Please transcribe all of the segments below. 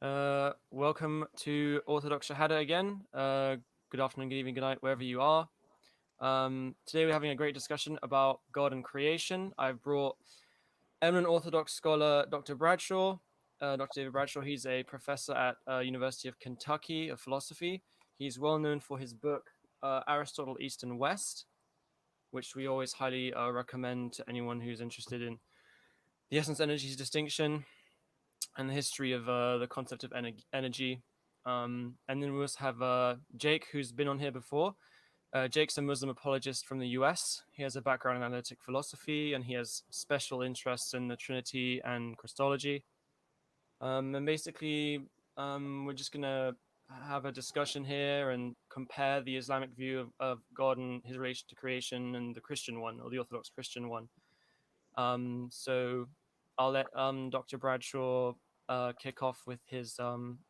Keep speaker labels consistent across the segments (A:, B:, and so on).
A: Welcome to Orthodox Shahada again. Good afternoon, good evening, good night, wherever you are. Today we're having a great discussion about God and creation. I've brought eminent Orthodox scholar Dr. Bradshaw, Dr. David Bradshaw. He's a professor at University of Kentucky of philosophy. He's well known for his book Aristotle East and West, which we always highly recommend to anyone who's interested in the essence-energies distinction and the history of the concept of energy. And then we also have Jake, who's been on here before. Jake's a Muslim apologist from the US. He has a background in analytic philosophy, and he has special interests in the Trinity and Christology. And basically, we're just going to have a discussion here and compare the Islamic view of God and his relation to creation and the Christian one, or the Orthodox Christian one. So I'll let Dr. Bradshaw kick off with his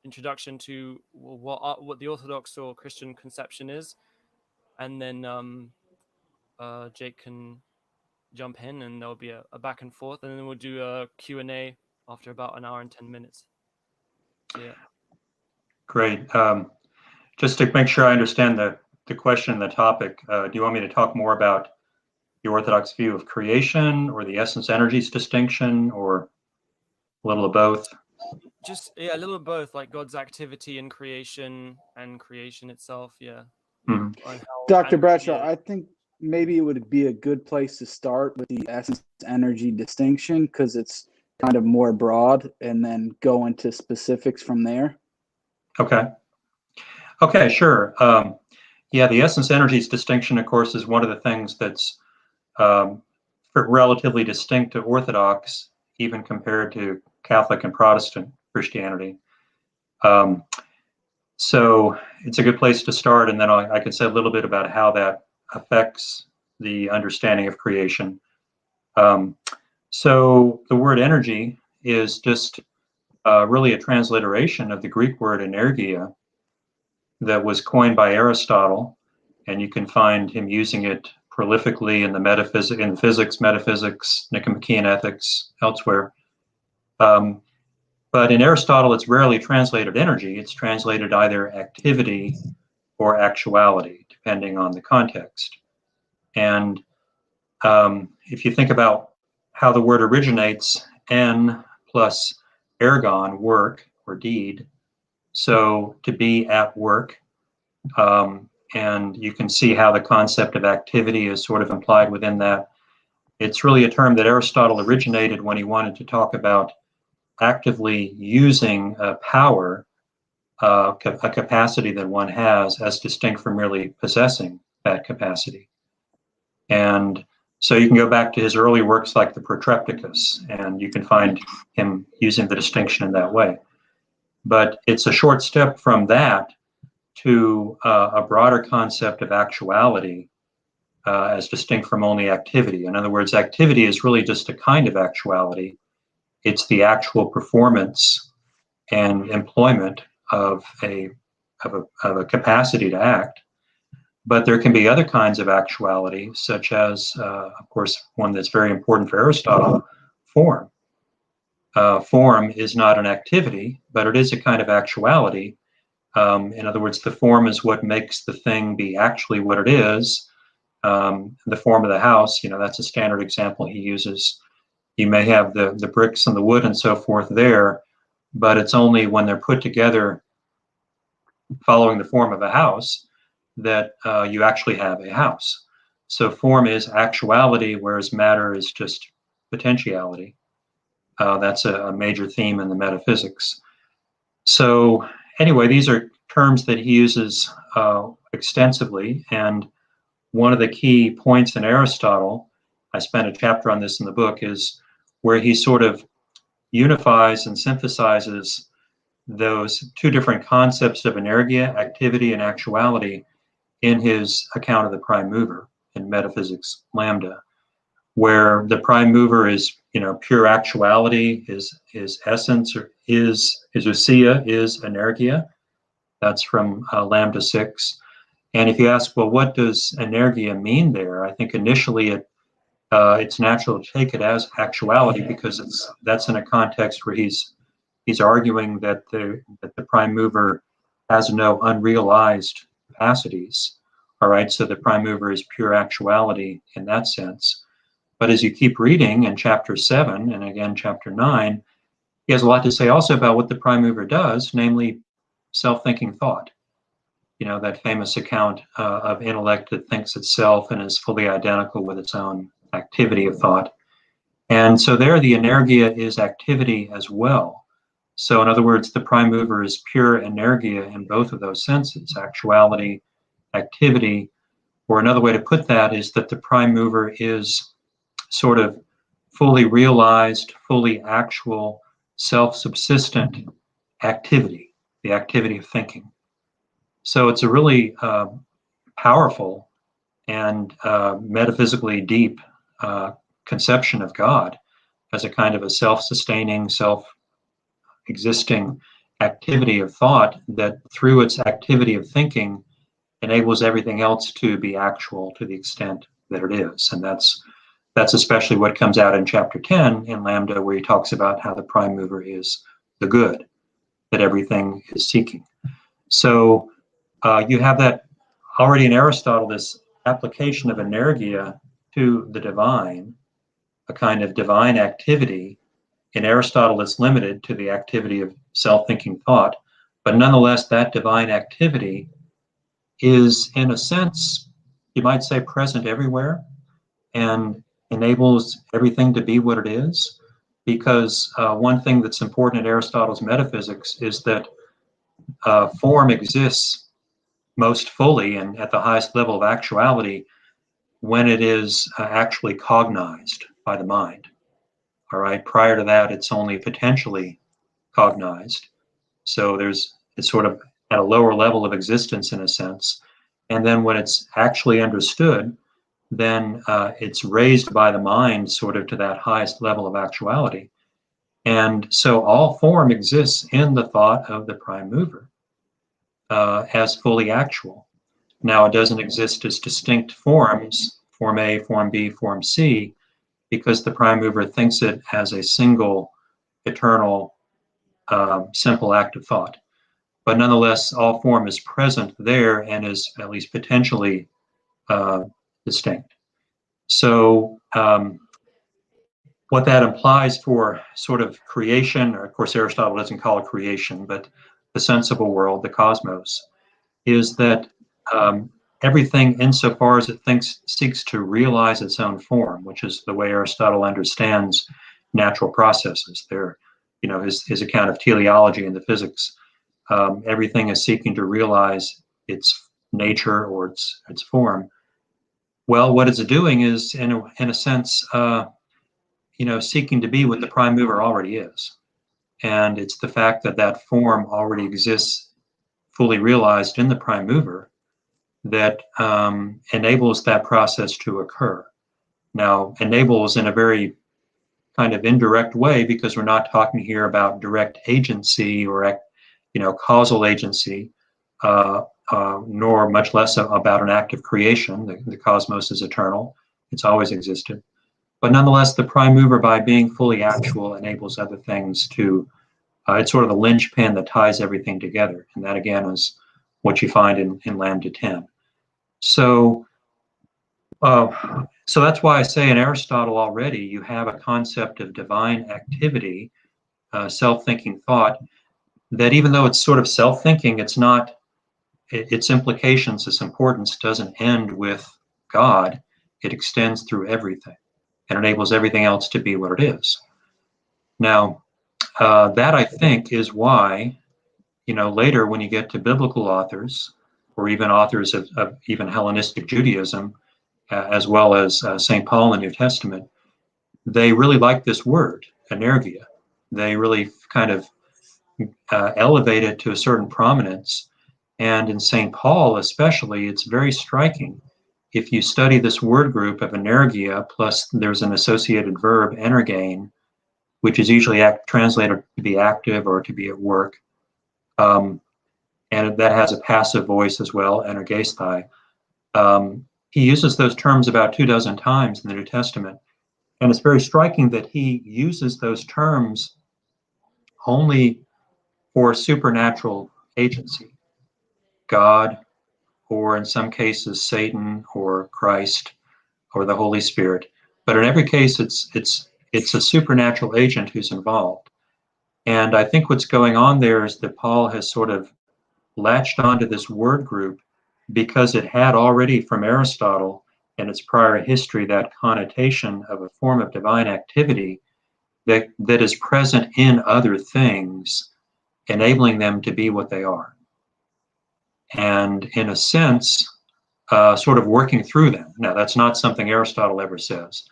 A: introduction to what the Orthodox or Christian conception is, and then Jake can jump in, and there'll be a back and forth, and then we'll do a Q&A after about an hour and 10 minutes. So, yeah.
B: Great. Just to make sure I understand the question and the topic, do you want me to talk more about the Orthodox view of creation or the essence-energies distinction, or a little of both?
A: Just, a little of both, like God's activity in creation and creation itself, yeah.
B: Mm-hmm.
C: Dr. Bradshaw, I think maybe it would be a good place to start with the essence-energy distinction, because it's kind of more broad, and then go into specifics from there.
B: Okay, sure. Yeah, the essence-energies distinction, of course, is one of the things that's relatively distinct to Orthodox, even compared to Catholic and Protestant Christianity. So it's a good place to start, and then I could say a little bit about how that affects the understanding of creation. So the word energy is just really a transliteration of the Greek word energia that was coined by Aristotle, and you can find him using it prolifically in the physics, metaphysics, Nicomachean ethics, elsewhere. But in Aristotle, it's rarely translated energy. It's translated either activity or actuality, depending on the context. And if you think about how the word originates, en plus ergon, work or deed, so to be at work, and you can see how the concept of activity is sort of implied within that. It's really a term that Aristotle originated when he wanted to talk about actively using power, a capacity that one has, as distinct from merely possessing that capacity. And so you can go back to his early works like the Protrepticus, and you can find him using the distinction in that way. But it's a short step from that to a broader concept of actuality as distinct from only activity. In other words, activity is really just a kind of actuality. It's the actual performance and employment of a capacity to act. But there can be other kinds of actuality, such as, of course, one that's very important for Aristotle, form. Form is not an activity, but it is a kind of actuality. In other words, the form is what makes the thing be actually what it is. The form of the house, that's a standard example he uses. You may have the bricks and the wood and so forth there, but it's only when they're put together following the form of a house that you actually have a house. So form is actuality, whereas matter is just potentiality. That's a major theme in the metaphysics. So anyway, these are terms that he uses extensively, and one of the key points in Aristotle, I spent a chapter on this in the book, is where he sort of unifies and synthesizes those two different concepts of energia, activity, and actuality in his account of the prime mover in Metaphysics Lambda, where the prime mover is, pure actuality, his essence, or his ousia is energia. That's from Lambda 6. And if you ask, well, what does energia mean there? I think initially it's natural to take it as actuality, because that's in a context where he's he's arguing that the prime mover has no unrealized capacities. All right, so the prime mover is pure actuality in that sense. But as you keep reading in chapter 7 and again chapter 9, he has a lot to say also about what the prime mover does, namely self-thinking thought. You know, that famous account of intellect that thinks itself and is fully identical with its own activity of thought. And so there the energia is activity as well. So in other words, the prime mover is pure energia in both of those senses, actuality, activity, or another way to put that is that the prime mover is sort of fully realized, fully actual, self-subsistent activity, the activity of thinking. So it's a really powerful and metaphysically deep conception of God as a kind of a self-sustaining, self-existing activity of thought that through its activity of thinking enables everything else to be actual to the extent that it is. And that's especially what comes out in chapter 10 in Lambda, where he talks about how the prime mover is the good that everything is seeking. So you have that already in Aristotle, this application of energia to the divine, a kind of divine activity. In Aristotle, it's limited to the activity of self-thinking thought, but nonetheless, that divine activity is, in a sense, you might say, present everywhere and enables everything to be what it is. Because one thing that's important in Aristotle's metaphysics is that form exists most fully and at the highest level of actuality when it is actually cognized by the mind. All right. Prior to that, it's only potentially cognized. So it's sort of at a lower level of existence in a sense. And then when it's actually understood, then it's raised by the mind sort of to that highest level of actuality. And so all form exists in the thought of the prime mover as fully actual. Now, it doesn't exist as distinct forms, form A, form B, form C, because the prime mover thinks it as a single, eternal, simple act of thought. But nonetheless, all form is present there and is at least potentially distinct. So what that implies for sort of creation, or of course Aristotle doesn't call it creation, but the sensible world, the cosmos, is that everything insofar as it seeks to realize its own form, which is the way Aristotle understands natural processes. There, you know, his account of teleology and the physics, everything is seeking to realize its nature or its form. Well, what it's doing is, in a sense, seeking to be what the prime mover already is. And it's the fact that that form already exists fully realized in the prime mover that enables that process to occur. Now, enables in a very kind of indirect way, because we're not talking here about direct agency or, causal agency, nor much less about an act of creation. The cosmos is eternal. It's always existed. But nonetheless, the prime mover, by being fully actual, enables other things to, it's sort of the linchpin that ties everything together. And that, again, is what you find in Lambda 10. So that's why I say in Aristotle already, you have a concept of divine activity, self-thinking thought, that even though it's sort of self-thinking, it's not, its implications, its importance doesn't end with God. It extends through everything and enables everything else to be what it is. Now, that I think is why, later when you get to biblical authors, or even authors of even Hellenistic Judaism, as well as St. Paul in the New Testament, they really like this word, energia. They really kind of elevate it to a certain prominence. And in St. Paul especially, it's very striking. If you study this word group of energia, plus there's an associated verb, energein, which is usually translated to be active or to be at work. And that has a passive voice as well, energesthai. He uses those terms about 24 times in the New Testament. And it's very striking that he uses those terms only for supernatural agency, God, or in some cases Satan or Christ or the Holy Spirit. But in every case, it's a supernatural agent who's involved. And I think what's going on there is that Paul has sort of latched onto this word group because it had already from Aristotle and its prior history that connotation of a form of divine activity that is present in other things, enabling them to be what they are. And in a sense, sort of working through them. Now, that's not something Aristotle ever says,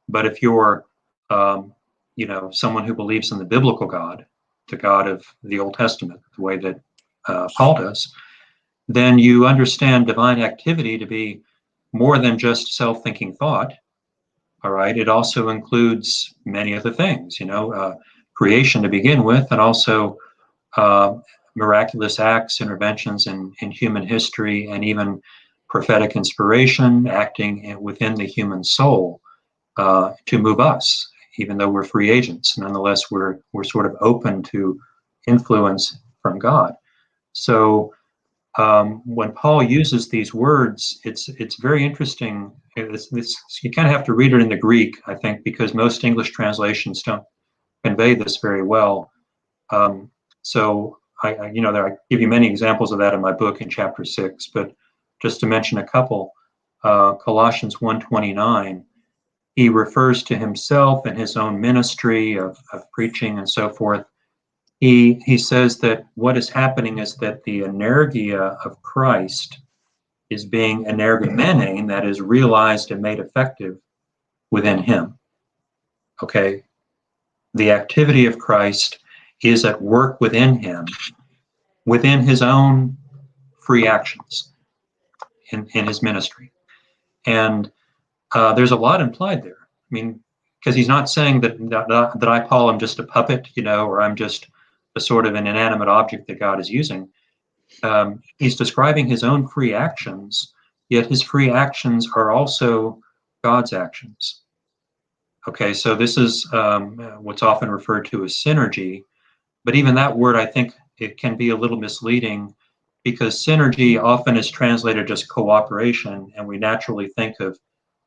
B: but if you're, someone who believes in the biblical God, the God of the Old Testament, the way that Paul does, then you understand divine activity to be more than just self-thinking thought. All right, it also includes many other things, creation to begin with, and also miraculous acts, interventions in human history, and even prophetic inspiration acting within the human soul to move us, even though we're free agents. Nonetheless, we're sort of open to influence from God. So when Paul uses these words, it's very interesting. You kind of have to read it in the Greek, I think, because most English translations don't convey this very well. So I give you many examples of that in my book in chapter 6, but just to mention a couple, Colossians 1:29, he refers to himself and his own ministry of preaching and so forth. He says that what is happening is that the energia of Christ is being energumene, that is realized and made effective within him. Okay, the activity of Christ is at work within him, within his own free actions in his ministry. And there's a lot implied there. I mean, because he's not saying that I, Paul, am just a puppet, or I'm just a sort of an inanimate object that God is using. He's describing his own free actions, yet his free actions are also God's actions. Okay, so this is what's often referred to as synergy. But even that word, I think it can be a little misleading because synergy often is translated just cooperation, and we naturally think of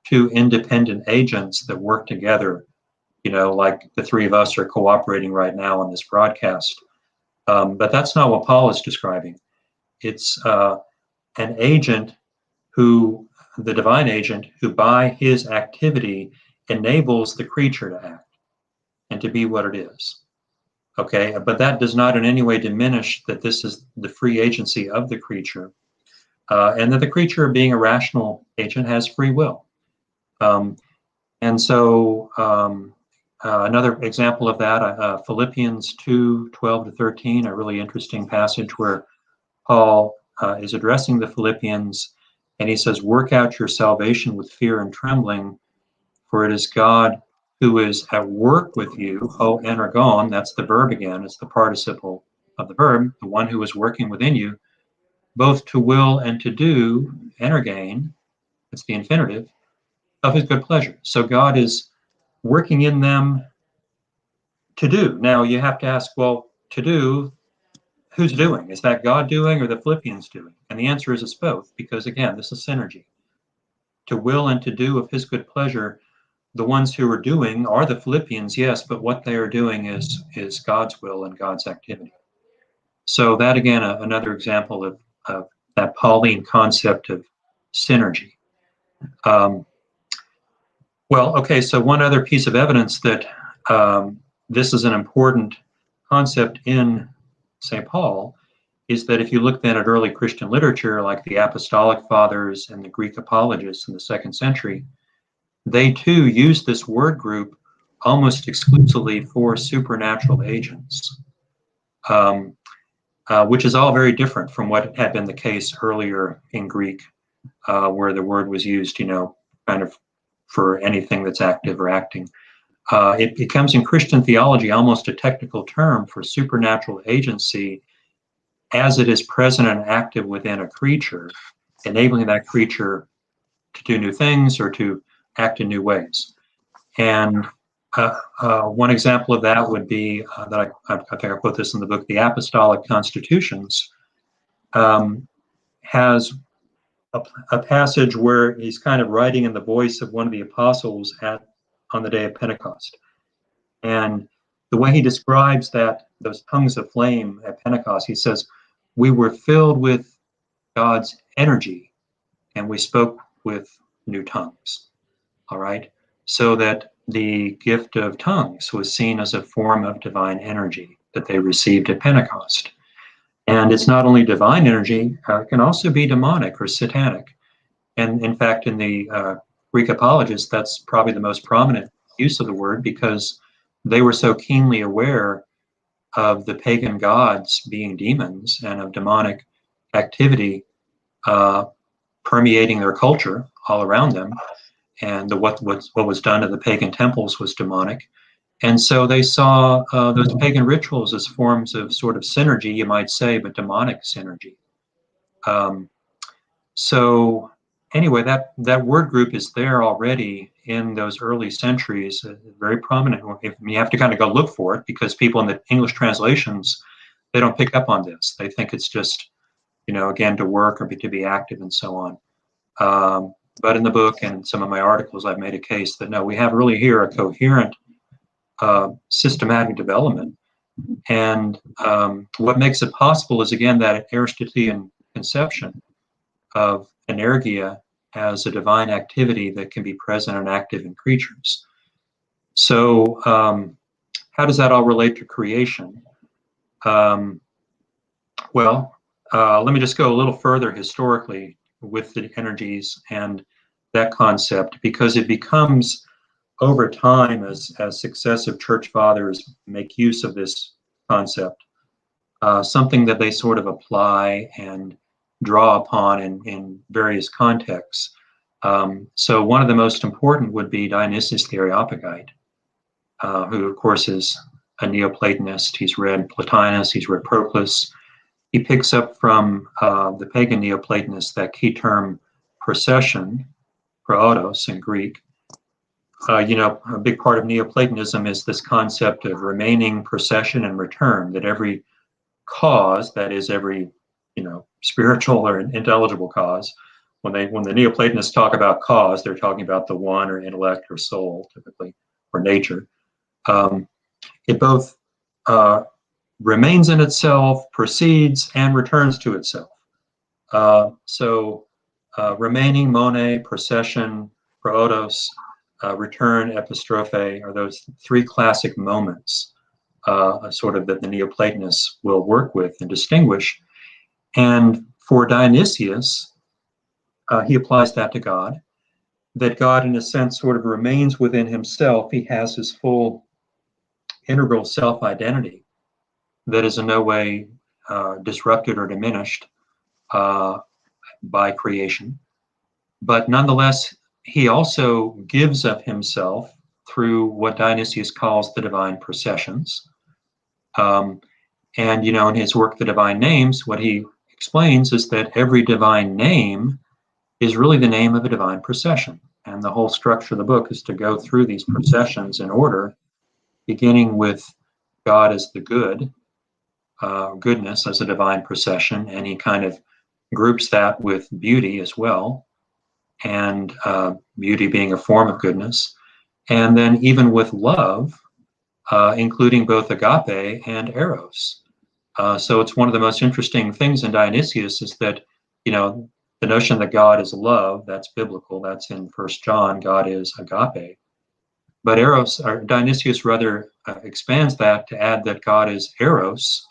B: two independent agents that work together, like the three of us are cooperating right now on this broadcast. But that's not what Paul is describing. It's an agent the divine agent, who by his activity enables the creature to act and to be what it is. Okay, but that does not in any way diminish that this is the free agency of the creature, and that the creature, being a rational agent, has free will. And so another example of that, Philippians 2:12-13, a really interesting passage where Paul is addressing the Philippians, and he says, "Work out your salvation with fear and trembling, for it is God who is at work with you." Oh, energon, that's the verb again. It's the participle of the verb, the one who is working within you, both to will and to do, energein, it's the infinitive, of his good pleasure. So God is working in them to do. Now you have to ask, well, to do, who's doing? Is that God doing or the Philippians doing? And the answer is it's both, because again, this is synergy. To will and to do of his good pleasure, the ones who are doing are the Philippians, yes, but what they are doing is God's will and God's activity. So that again, another example of that Pauline concept of synergy. Well, okay, so one other piece of evidence that this is an important concept in St. Paul is that if you look then at early Christian literature, like the Apostolic Fathers and the Greek apologists in the 2nd century, they too use this word group almost exclusively for supernatural agents, which is all very different from what had been the case earlier in Greek, where the word was used, kind of for anything that's active or acting. It becomes in Christian theology almost a technical term for supernatural agency as it is present and active within a creature, enabling that creature to do new things or to act in new ways. And One example of that would be that I think I put this in the book, the Apostolic Constitutions, has a passage where he's kind of writing in the voice of one of the apostles on the day of Pentecost. And the way he describes those tongues of flame at Pentecost, he says, we were filled with God's energy and we spoke with new tongues. All right. So that the gift of tongues was seen as a form of divine energy that they received at Pentecost. And it's not only divine energy, it can also be demonic or satanic. And in fact, in the Greek apologists, that's probably the most prominent use of the word, because they were so keenly aware of the pagan gods being demons and of demonic activity permeating their culture all around them. And what was done to the pagan temples was demonic. And so they saw those pagan rituals as forms of sort of synergy, you might say, but demonic synergy. So anyway, that word group is there already in those early centuries, very prominent. You have to kind of go look for it, because people in the English translations, they don't pick up on this. They think it's just, again, to work or to be active and so on. But in the book and some of my articles, I've made a case that no, we have really here a coherent, systematic development. And what makes it possible is, again, that Aristotelian conception of energia as a divine activity that can be present and active in creatures. So how does that all relate to creation? Let me just go a little further historically with the energies and that concept, because it becomes over time, as successive church fathers make use of this concept, something that they sort of apply and draw upon in various contexts. So one of the most important would be Dionysius the Areopagite, who of course is a Neoplatonist. He's read Plotinus, he's read Proclus. He picks up from the pagan Neoplatonists that key term procession, proautos in Greek. A big part of Neoplatonism is this concept of remaining, procession, and return, that every cause, that is every, spiritual or intelligible cause, when the Neoplatonists talk about cause, they're talking about the one or intellect or soul, typically, or nature. It both remains in itself, proceeds, and returns to itself. So remaining, mone, procession, proautos, return, epistrophe, are those three classic moments sort of that the Neoplatonists will work with and distinguish. And for Dionysius, he applies that to God, that God in a sense sort of remains within himself. He has his full integral self-identity that is in no way disrupted or diminished by creation. But nonetheless, he also gives of himself through what Dionysius calls the divine processions. And, in his work, The Divine Names, what he explains is that every divine name is really the name of a divine procession. And the whole structure of the book is to go through these processions in order, beginning with God as the good, goodness as a divine procession, and he kind of groups that with beauty as well, and beauty being a form of goodness, and then even with love, including both agape and eros. So it's one of the most interesting things in Dionysius is that, the notion that God is love, that's biblical, that's in 1 John, God is agape. But eros, or Dionysius rather expands that to add that God is eros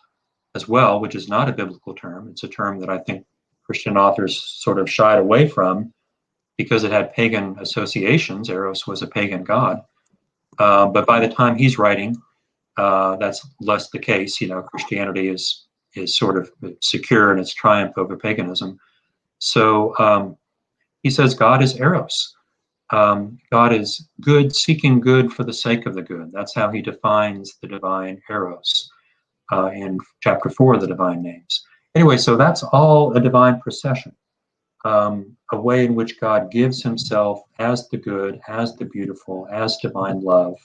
B: as well, which is not a biblical term. It's a term that I think Christian authors sort of shied away from because it had pagan associations. Eros was a pagan god. But by the time he's writing, that's less the case. Christianity is sort of secure in its triumph over paganism. So he says God is eros. God is good, seeking good for the sake of the good. That's how he defines the divine eros in chapter 4 of the Divine Names. Anyway, so that's all a divine procession, a way in which God gives himself as the good, as the beautiful, as divine love,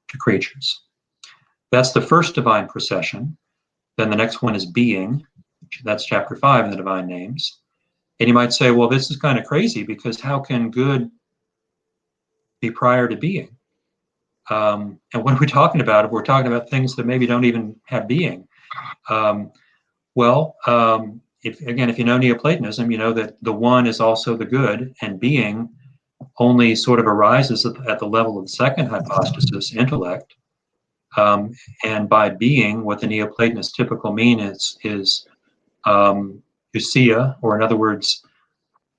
B: to creatures. That's the first divine procession. Then the next one is being. That's chapter 5 in the divine names. And you might say, well, this is kind of crazy, because how can good be prior to being? And what are we talking about if we're talking about things that maybe don't even have being? If you know Neoplatonism, you know that the one is also the good, and being only sort of arises at the level of the second hypostasis, intellect. And by being, what the Neoplatonists typically mean is ousia, or in other words,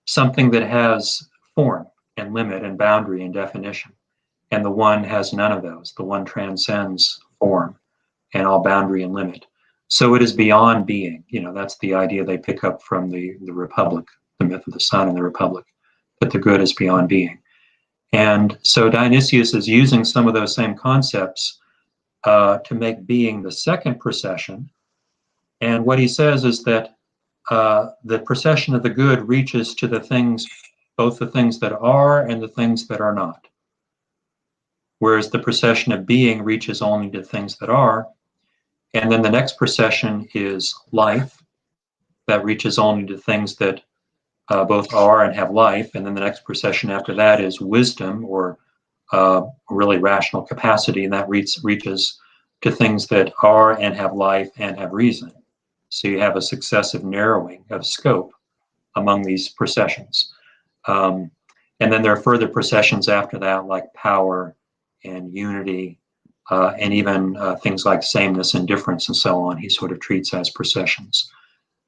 B: something that has form and limit and boundary and definition. And the one has none of those. The one transcends form and all boundary and limit. So it is beyond being. That's the idea they pick up from the Republic, the myth of the sun and the Republic, that the good is beyond being. And so Dionysius is using some of those same concepts to make being the second procession. And what he says is that the procession of the good reaches to the things, both the things that are and the things that are not. Whereas the procession of being reaches only to things that are. And then the next procession is life, that reaches only to things that both are and have life. And then the next procession after that is wisdom, or really rational capacity, and that reaches to things that are and have life and have reason. So you have a successive narrowing of scope among these processions. And then there are further processions after that, like power and unity, and even things like sameness and difference and so on. He sort of treats as processions.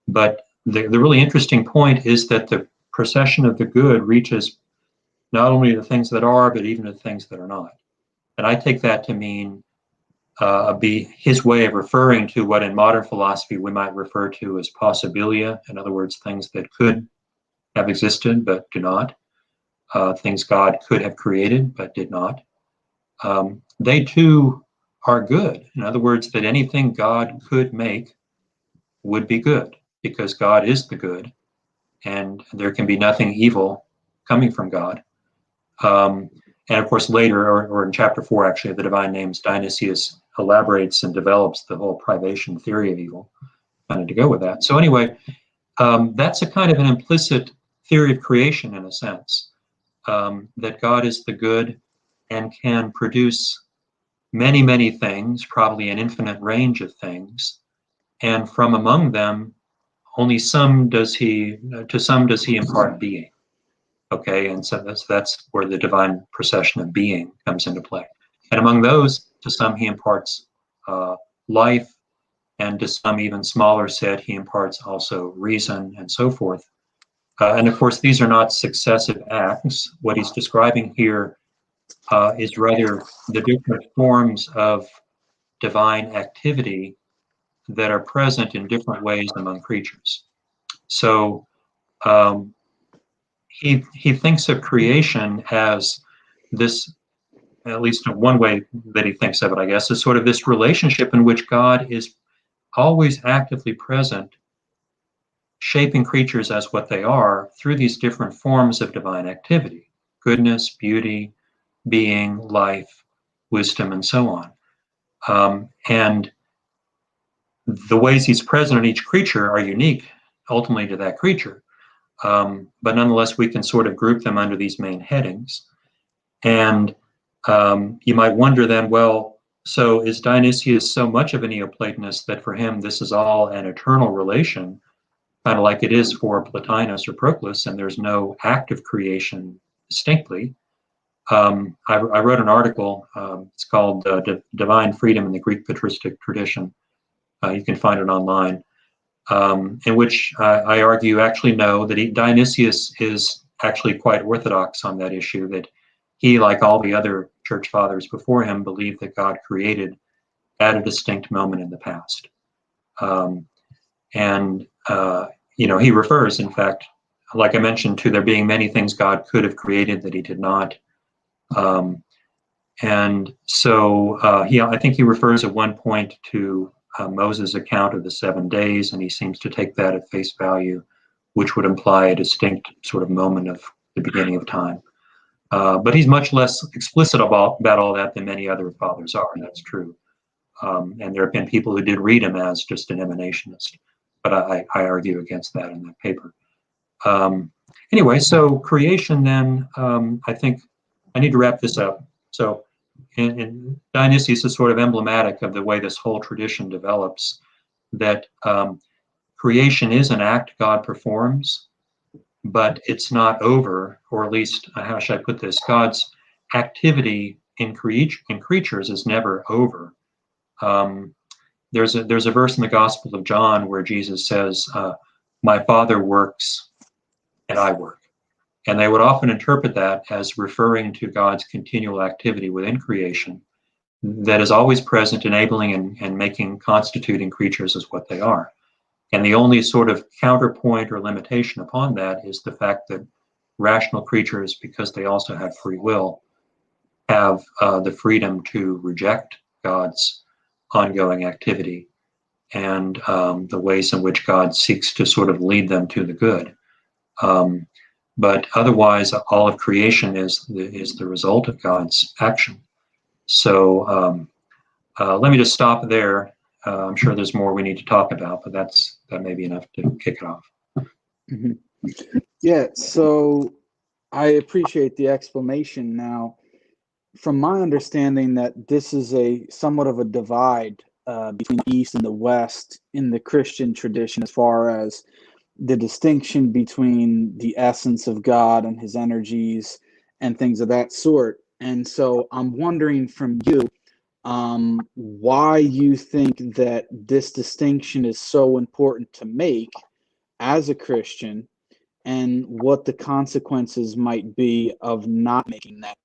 B: But the really interesting point is that the procession of the good reaches not only the things that are, but even the things that are not. And I take that to mean be his way of referring to what in modern philosophy we might refer to as possibilia. In other words, things that could have existed but do not. Things God could have created but did not. They too are good. In other words, that anything God could make would be good, because God is the good, and there can be nothing evil coming from God. And of course, later, or in chapter 4, actually, of the Divine Names, Dionysius elaborates and develops the whole privation theory of evil, kind of to go with that. So anyway, that's a kind of an implicit theory of creation, in a sense, that God is the good and can produce many, many things, probably an infinite range of things, and from among them, only to some does he impart being. Okay, and so that's where the divine procession of being comes into play. And among those, to some he imparts life, and to some even smaller set, he imparts also reason and so forth. And of course, these are not successive acts. What he's describing here is rather the different forms of divine activity that are present in different ways among creatures. So he thinks of creation as this, at least one way that he thinks of it, I guess, is sort of this relationship in which God is always actively present, shaping creatures as what they are through these different forms of divine activity: goodness, beauty, being, life, wisdom, and so on. And the ways he's present in each creature are unique ultimately to that creature. But nonetheless, we can sort of group them under these main headings. And you might wonder then, well, so is Dionysius so much of a Neoplatonist that for him this is all an eternal relation, kind of like it is for Plotinus or Proclus, and there's no act of creation distinctly? I wrote an article, it's called Divine Freedom in the Greek Patristic Tradition. You can find it online. In which I argue, actually, no, that Dionysius is actually quite orthodox on that issue, that he, like all the other church fathers before him, believed that God created at a distinct moment in the past. He refers, in fact, like I mentioned, to there being many things God could have created that he did not. I think he refers at one point to Moses' account of the 7 days, and he seems to take that at face value, which would imply a distinct sort of moment of the beginning of time. But he's much less explicit about all that than many other fathers are. That's true. And there have been people who did read him as just an emanationist, but I argue against that in that paper. Anyway, so creation then, I think I need to wrap this up. So in Dionysius is sort of emblematic of the way this whole tradition develops, that creation is an act God performs, but it's not over, or at least, how should I put this? God's activity in creatures is never over. There's a verse in the Gospel of John where Jesus says, "My Father works and I work." And they would often interpret that as referring to God's continual activity within creation that is always present, enabling and constituting creatures as what they are. And the only sort of counterpoint or limitation upon that is the fact that rational creatures, because they also have free will, have the freedom to reject God's ongoing activity and the ways in which God seeks to sort of lead them to the good. But otherwise, all of creation is the result of God's action. So let me just stop there. I'm sure there's more we need to talk about, but that may be enough to kick it off.
C: Mm-hmm. Yeah, so I appreciate the explanation. Now, from my understanding, that this is a somewhat of a divide between the East and the West in the Christian tradition, as far as the distinction between the essence of God and his energies and things of that sort. And so I'm wondering from you why you think that this distinction is so important to make as a Christian, and what the consequences might be of not making that.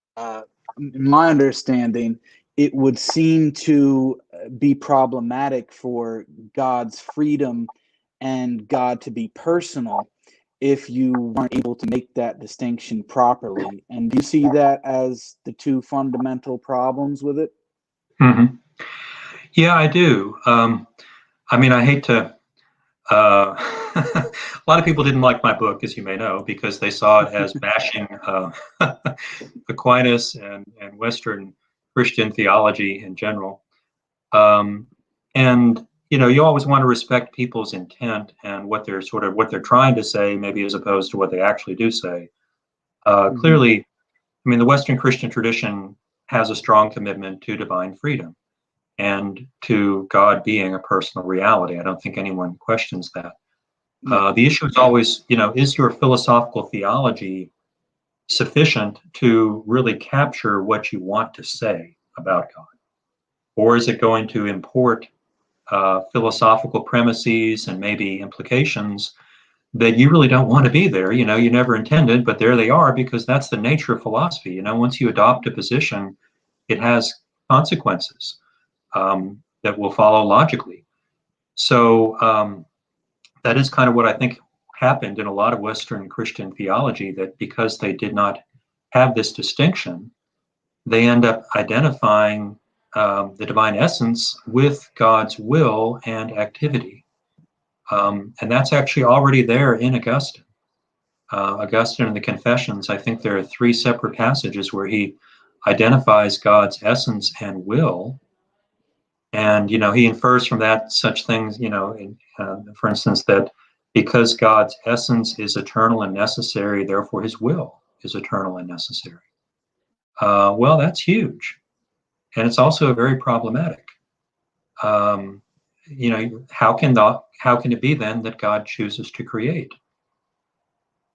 C: In my understanding, it would seem to be problematic for God's freedom and God to be personal if you weren't able to make that distinction properly. And do you see that as the two fundamental problems with it?
B: Mm-hmm. Yeah, I do. I mean, I hate to. A lot of people didn't like my book, as you may know, because they saw it as bashing Aquinas and Western Christian theology in general. And you always want to respect people's intent and what they're trying to say, maybe as opposed to what they actually do say. Clearly, I mean, the Western Christian tradition has a strong commitment to divine freedom and to God being a personal reality. I don't think anyone questions that. The issue is always, is your philosophical theology sufficient to really capture what you want to say about God? Or is it going to import philosophical premises and maybe implications that you really don't want to be there? You never intended, but there they are, because that's the nature of philosophy. Once you adopt a position, it has consequences that will follow logically. So that is kind of what I think happened in a lot of Western Christian theology, that because they did not have this distinction, they end up identifying the divine essence with God's will and activity. And that's actually already there in Augustine. Augustine in the Confessions, I think there are 3 separate passages where he identifies God's essence and will. And, he infers from that such things, for instance, that because God's essence is eternal and necessary, therefore his will is eternal and necessary. Well, that's huge. And it's also very problematic. How can it be then that God chooses to create,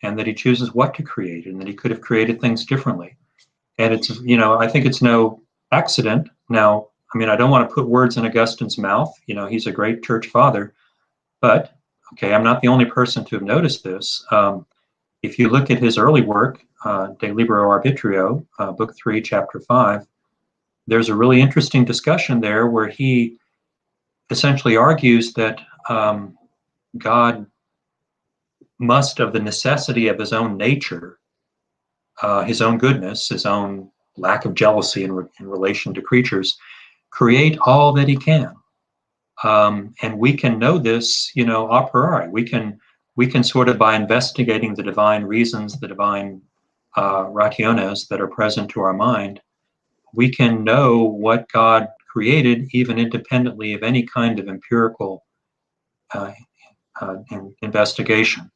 B: and that he chooses what to create, and that he could have created things differently? And it's, I think it's no accident. Now, I mean, I don't want to put words in Augustine's mouth. He's a great church father, but okay, I'm not the only person to have noticed this. If you look at his early work, De Libero Arbitrio, book 3, chapter 5, there's a really interesting discussion there where he essentially argues that God must, of the necessity of his own nature, his own goodness, his own lack of jealousy in relation to creatures, create all that he can. And we can know this, a priori. We can sort of, by investigating the divine reasons, the divine rationes that are present to our mind, we can know what God created even independently of any kind of empirical investigation,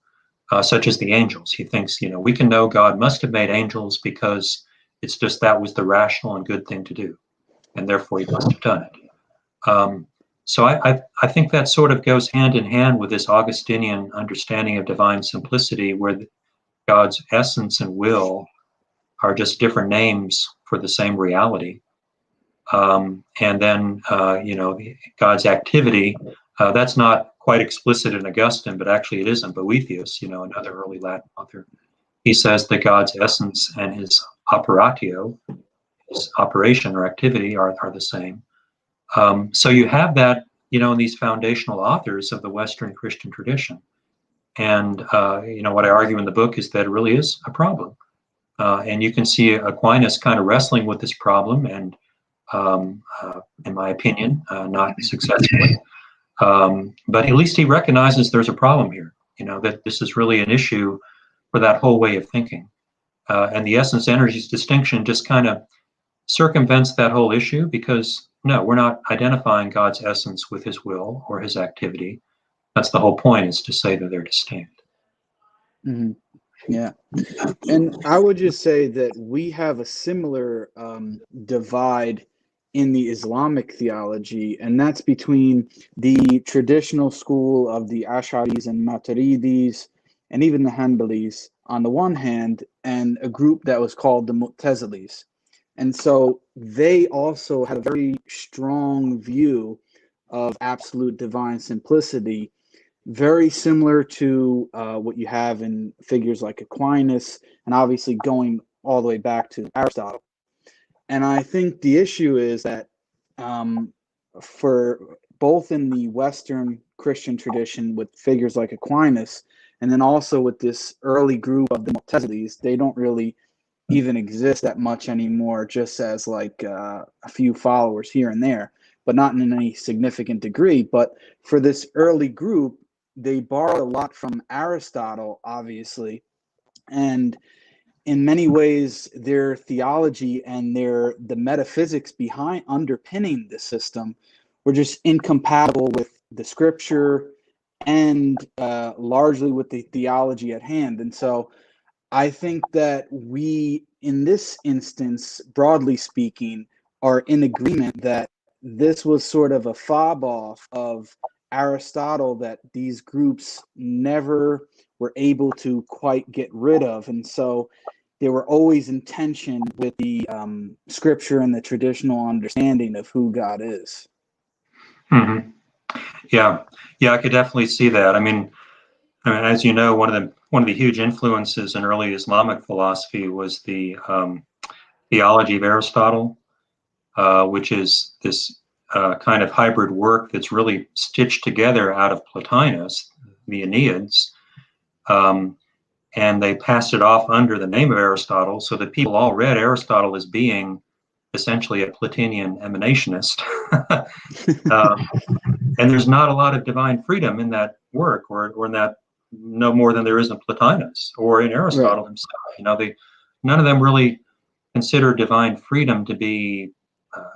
B: such as the angels. He thinks, we can know God must have made angels because it's just that was the rational and good thing to do, and therefore he must have done it. So I think that sort of goes hand in hand with this Augustinian understanding of divine simplicity, where God's essence and will are just different names for the same reality. And then, God's activity, that's not quite explicit in Augustine, but actually it is in Boethius, another early Latin author. He says that God's essence and his operatio, his operation or activity, are the same. So you have that, in these foundational authors of the Western Christian tradition. And, what I argue in the book is that it really is a problem. And you can see Aquinas kind of wrestling with this problem, and in my opinion, not successfully. But at least he recognizes there's a problem here, that this is really an issue for that whole way of thinking. And the essence energies distinction just kind of circumvents that whole issue, because no, we're not identifying God's essence with his will or his activity. That's the whole point, is to say that they're distinct.
C: Mm-hmm. Yeah. And I would just say that we have a similar divide in the Islamic theology, and that's between the traditional school of the Ash'aris and Maturidis, and even the Hanbalis on the one hand, and a group that was called the Mu'tazilis. And so they also had a very strong view of absolute divine simplicity, very similar to what you have in figures like Aquinas, and obviously going all the way back to Aristotle. And I think the issue is that for both in the Western Christian tradition with figures like Aquinas, and then also with this early group of the Mu'tazilis, they don't really even exist that much anymore, just as like a few followers here and there, but not in any significant degree. But for this early group, they borrowed a lot from Aristotle, obviously, and in many ways, their theology and the metaphysics behind underpinning the system were just incompatible with the scripture and largely with the theology at hand. And so I think that we, in this instance, broadly speaking, are in agreement that this was sort of a fob off of Aristotle that these groups never were able to quite get rid of. And so they were always in tension with the scripture and the traditional understanding of who God is.
B: Mm-hmm. Yeah, I could definitely see that. I mean, as you know, one of the huge influences in early Islamic philosophy was the theology of Aristotle, which is this kind of hybrid work that's really stitched together out of Plotinus, the Aeneids, and they passed it off under the name of Aristotle, so that people all read Aristotle as being essentially a Platonian emanationist. And there's not a lot of divine freedom in that work, or in that, no more than there is in Plotinus or in Aristotle himself. None of them really consider divine freedom to be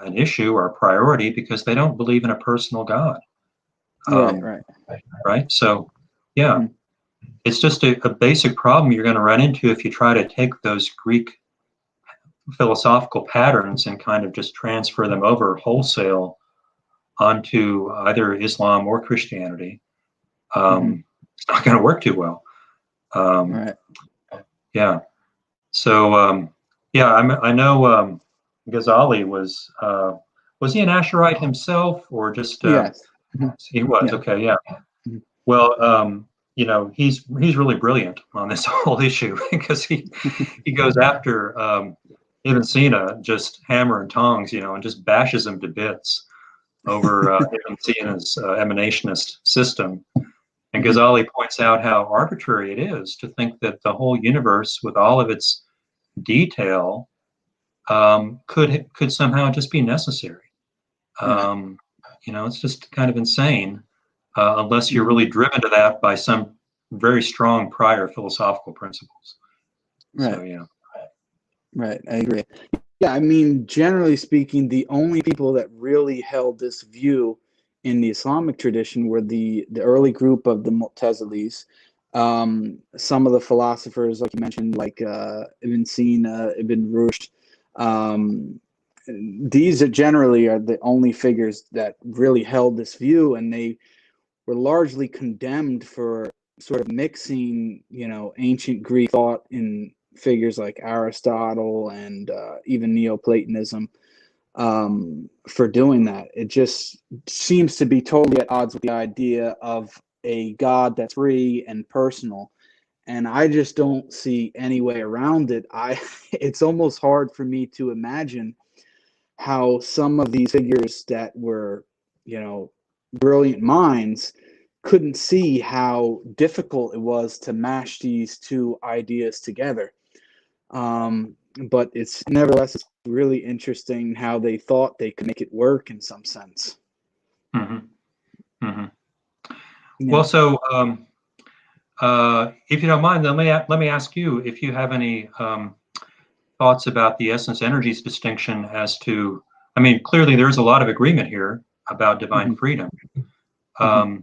B: an issue or a priority, because they don't believe in a personal God. Right. So, yeah, mm-hmm. It's just a basic problem you're going to run into if you try to take those Greek philosophical patterns and kind of just transfer them over wholesale onto either Islam or Christianity. Mm-hmm. It's not going to work too well. Yeah. So, I know Ghazali was he an Asherite himself, or just?
C: Yes.
B: He was. Yeah. Okay. Yeah. Mm-hmm. Well, he's really brilliant on this whole issue, because he goes after Ibn Sina, just hammer and tongs, and just bashes him to bits over Ibn Sina's emanationist system. And Ghazali points out how arbitrary it is to think that the whole universe, with all of its detail, could somehow just be necessary. It's just kind of insane, unless you're really driven to that by some very strong prior philosophical principles.
C: Right.
B: So, yeah.
C: Right, I agree. Yeah, I mean, generally speaking, the only people that really held this view in the Islamic tradition were the early group of the Mu'tazilis. Some of the philosophers, like you mentioned, like Ibn Sina, Ibn Rushd. These are generally the only figures that really held this view, and they were largely condemned for sort of mixing, ancient Greek thought in figures like Aristotle and even Neoplatonism for doing that. It just seems to be totally at odds with the idea of a God that's free and personal. And I just don't see any way around it. It's almost hard for me to imagine how some of these figures that were, brilliant minds couldn't see how difficult it was to mash these two ideas together. But it's nevertheless, it's really interesting how they thought they could make it work in some sense.
B: Mm-hmm. Mm-hmm.
C: Yeah.
B: Well, so if you don't mind, let me ask you if you have any thoughts about the essence energies distinction as to, I mean, clearly there's a lot of agreement here about divine
C: Mm-hmm.
B: freedom.
C: Mm-hmm.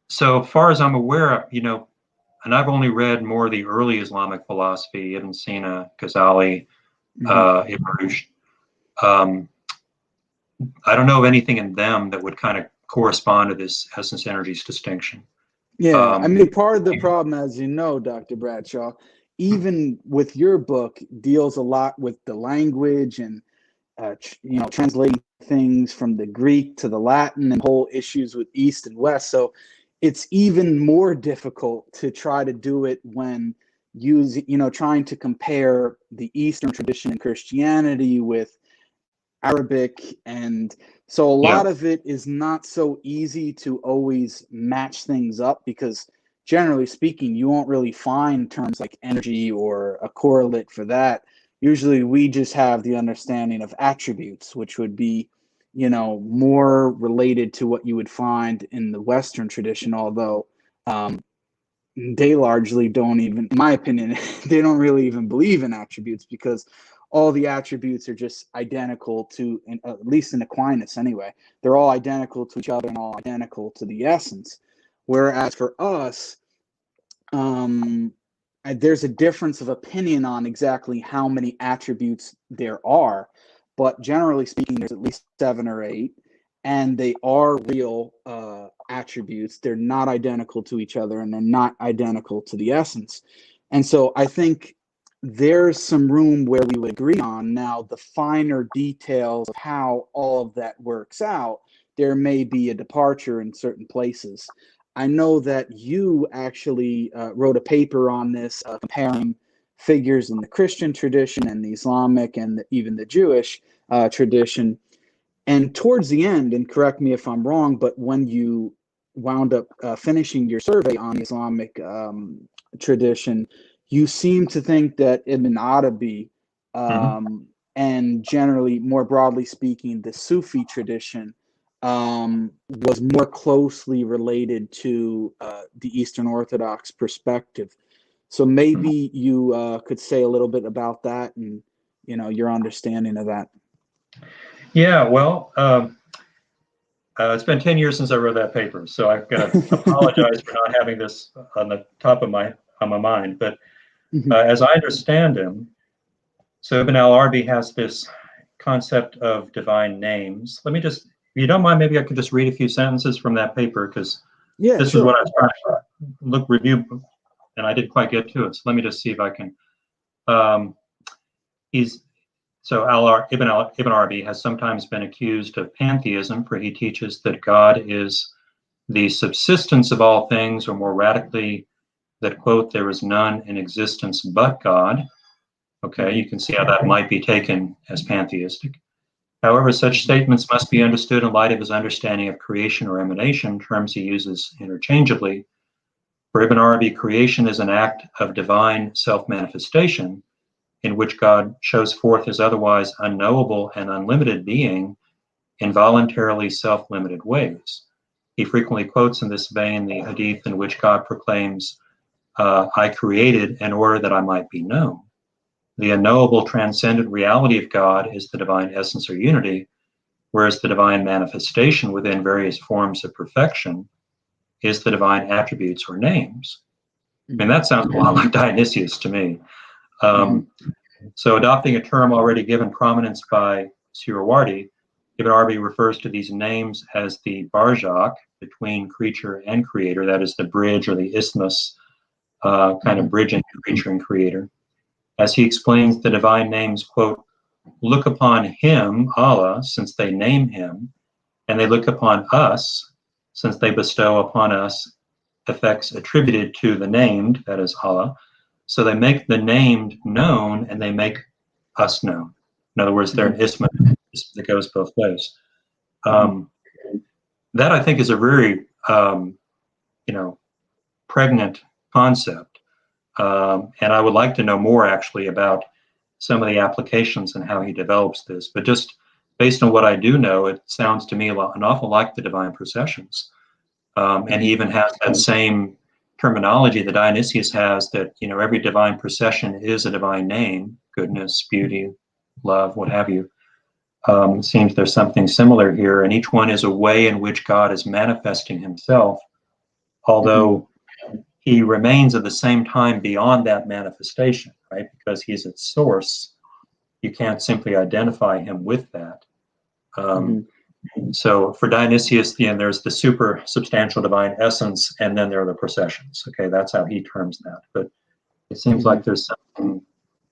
B: So far as I'm aware, and I've only read more of the early Islamic philosophy, Ibn Sina, Ghazali,
C: Mm-hmm.
B: Ibn Rushd. I don't know of anything in them that would kind of correspond to this essence energies distinction.
C: Yeah, I mean, part of the problem, as you know, Dr. Bradshaw, even with your book, deals a lot with the language and translating things from the Greek to the Latin and whole issues with East and West. So it's even more difficult to try to do it when trying to compare the Eastern tradition in Christianity with Arabic. And so a lot of it is not so easy to always match things up because generally speaking, you won't really find terms like energy or a correlate for that. Usually we just have the understanding of attributes, which would be, more related to what you would find in the Western tradition, although they largely don't even, in my opinion, they don't really even believe in attributes because all the attributes are just identical to, at least in Aquinas anyway, they're all identical to each other and all identical to the essence. Whereas for us, there's a difference of opinion on exactly how many attributes there are, but generally speaking, there's at least 7 or 8, and they are real attributes. They're not identical to each other, and they're not identical to the essence. And so I think there's some room where we would agree on. Now, the finer details of how all of that works out, there may be a departure in certain places. I know that you actually wrote a paper on this, comparing figures in the Christian tradition and the Islamic and even the Jewish tradition. And towards the end, and correct me if I'm wrong, but when you wound up finishing your survey on the Islamic tradition, you seem to think that Ibn Arabi and generally, more broadly speaking, the Sufi tradition was more closely related to the Eastern Orthodox perspective. So maybe you could say a little bit about that and, your understanding of that.
B: Yeah, well, it's been 10 years since I wrote that paper, so I've got to apologize for not having this on the top of my mind. But as I understand him, so Ibn al-Arabi has this concept of divine names. Let me just, if you don't mind, maybe I could just read a few sentences from that paper because this is what I was trying to review, and I didn't quite get to it. So let me just see if I can. Ibn Arabi has sometimes been accused of pantheism, for he teaches that God is the subsistence of all things, or more radically, that, quote, there is none in existence but God. Okay, you can see how that might be taken as pantheistic. However, such statements must be understood in light of his understanding of creation or emanation, terms he uses interchangeably. For Ibn Arabi, creation is an act of divine self-manifestation, in which God shows forth his otherwise unknowable and unlimited being in voluntarily self-limited ways. He frequently quotes in this vein the hadith in which God proclaims, I created in order that I might be known. the unknowable transcendent reality of God is the divine essence or unity, whereas the divine manifestation within various forms of perfection is the divine attributes or names. I mean, that sounds a lot like Dionysius to me. So adopting a term already given prominence by Suhrawardi, Ibn Arabi refers to these names as the barjak, between creature and creator, that is the bridge or the isthmus, kind of bridging creature and creator. As he explains, the divine names, quote, look upon him, Allah, since they name him, and they look upon us, since they bestow upon us effects attributed to the named, that is Allah. So they make the named known, and they make us known. In other words, they're an isthmus that goes both ways. That, I think, is a very, pregnant concept. And I would like to know more, actually, about some of the applications and how he develops this. But just based on what I do know, it sounds to me an awful like the divine processions. And he even has that same terminology that Dionysius has, that, every divine procession is a divine name, goodness, beauty, love, what have you. It seems there's something similar here, and each one is a way in which God is manifesting himself, although he remains at the same time beyond that manifestation, right? Because he's its source. You can't simply identify him with that. So for Dionysius, there's the super substantial divine essence, and then there are the processions. Okay, that's how he terms that. But it seems like there's something,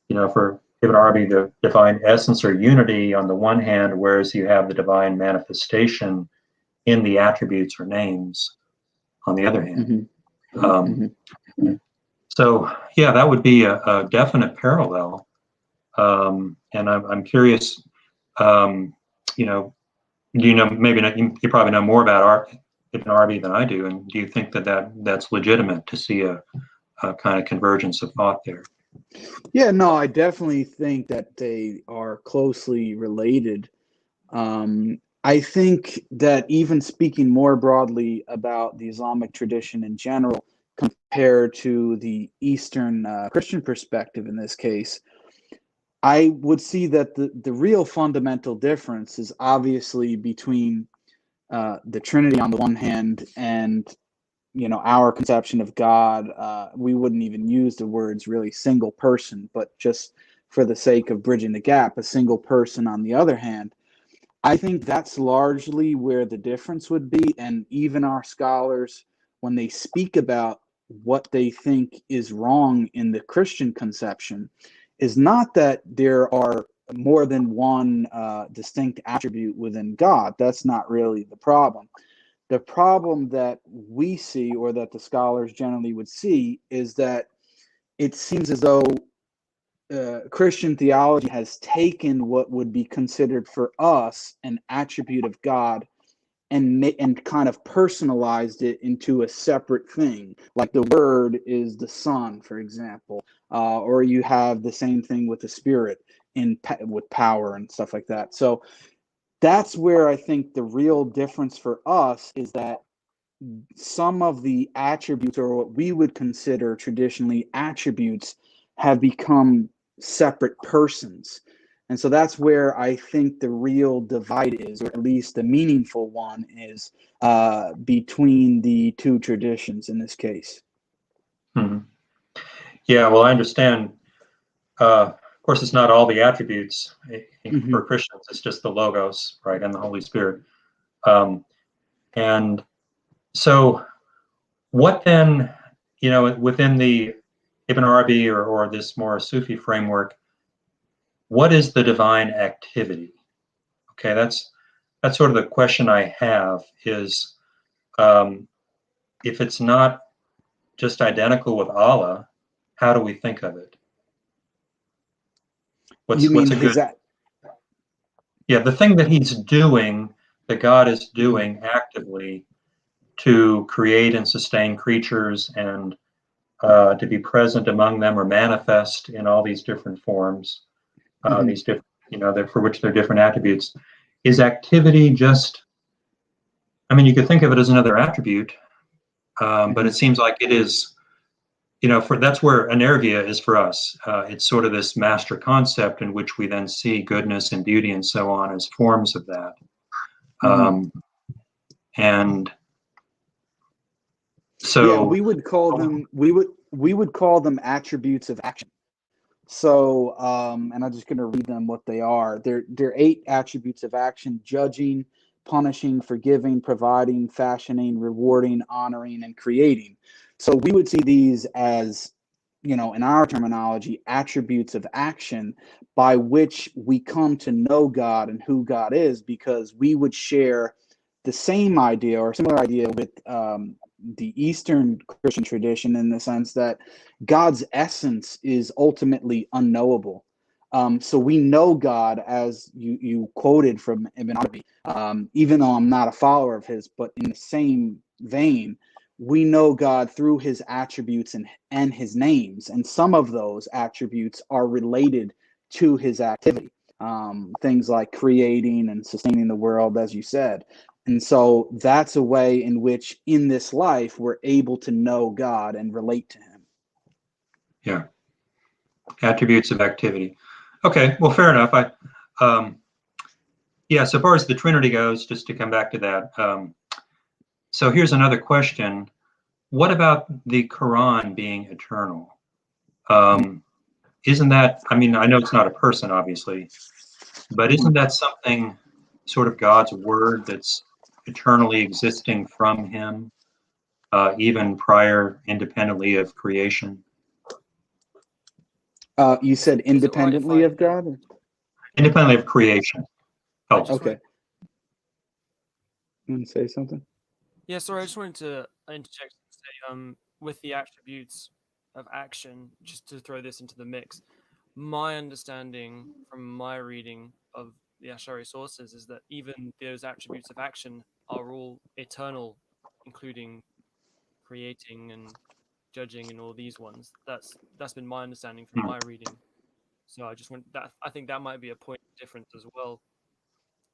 B: for Ibn Arabi, the divine essence or unity on the one hand, whereas you have the divine manifestation in the attributes or names on the other hand. So yeah, that would be a definite parallel. And I'm curious, maybe not, you probably know more about Ibn Arabi than I do, and do you think that's legitimate to see a kind of convergence of thought there?
C: Yeah, no, I definitely think that they are closely related. I think that even speaking more broadly about the Islamic tradition in general, compared to the Eastern Christian perspective in this case, I would see that the real fundamental difference is obviously between the Trinity on the one hand and our conception of God. We wouldn't even use the words really single person, but just for the sake of bridging the gap, a single person on the other hand. I think that's largely where the difference would be. And even our scholars, when they speak about what they think is wrong in the Christian conception, is not that there are more than one distinct attribute within God. That's not really the problem. The problem that we see, or that the scholars generally would see, is that it seems as though Christian theology has taken what would be considered for us an attribute of God and kind of personalized it into a separate thing. Like the Word is the Son, for example, or you have the same thing with the Spirit with power and stuff like that. So that's where I think the real difference for us is that some of the attributes, or what we would consider traditionally attributes, have become separate persons. And so that's where I think the real divide is, or at least the meaningful one is, between the two traditions in this case.
B: Yeah, well, I understand. Of course, it's not all the attributes. For Christians, it's just the Logos, right, and the Holy Spirit. And so what then, within the Ibn Arabi or this more Sufi framework, what is the divine activity? Okay, that's sort of the question I have is, if it's not just identical with Allah, how do we think of it? What's a good... Yeah, the thing that he's doing, that God is doing actively to create and sustain creatures and to be present among them or manifest in all these different forms, these different, for which they're different attributes. Is activity just, you could think of it as another attribute, but it seems like it is that's where energia is for us. It's sort of this master concept in which we then see goodness and beauty and so on as forms of that. And so
C: yeah, we would call them attributes of action. So, and I'm just going to read them what they are. They're 8 attributes of action: judging, punishing, forgiving, providing, fashioning, rewarding, honoring, and creating. So we would see these as, in our terminology, attributes of action by which we come to know God and who God is, because we would share the same idea or similar idea with the Eastern Christian tradition, in the sense that God's essence is ultimately unknowable. So we know God, as you quoted from Ibn Arabi, even though I'm not a follower of his, but in the same vein, we know God through his attributes and his names. And some of those attributes are related to his activity. Things like creating and sustaining the world, as you said. And so that's a way in which in this life we're able to know God and relate to him.
B: Yeah. Attributes of activity. Okay, well, fair enough. So far as the Trinity goes, just to come back to that. So here's another question. What about the Quran being eternal? Isn't that, I know it's not a person, obviously, but isn't that something, sort of God's word, that's eternally existing from him, even prior, independently of creation?
C: You said independently of God?
B: Independently of creation. Oh,
C: okay. You want to say something?
A: Yeah, sorry, I just wanted to interject and say, with the attributes of action, just to throw this into the mix, my understanding from my reading of the Ash'ari sources is that even those attributes of action are all eternal, including creating and judging and all these ones. That's been my understanding from my reading. So I just want that. I think that might be a point of difference as well.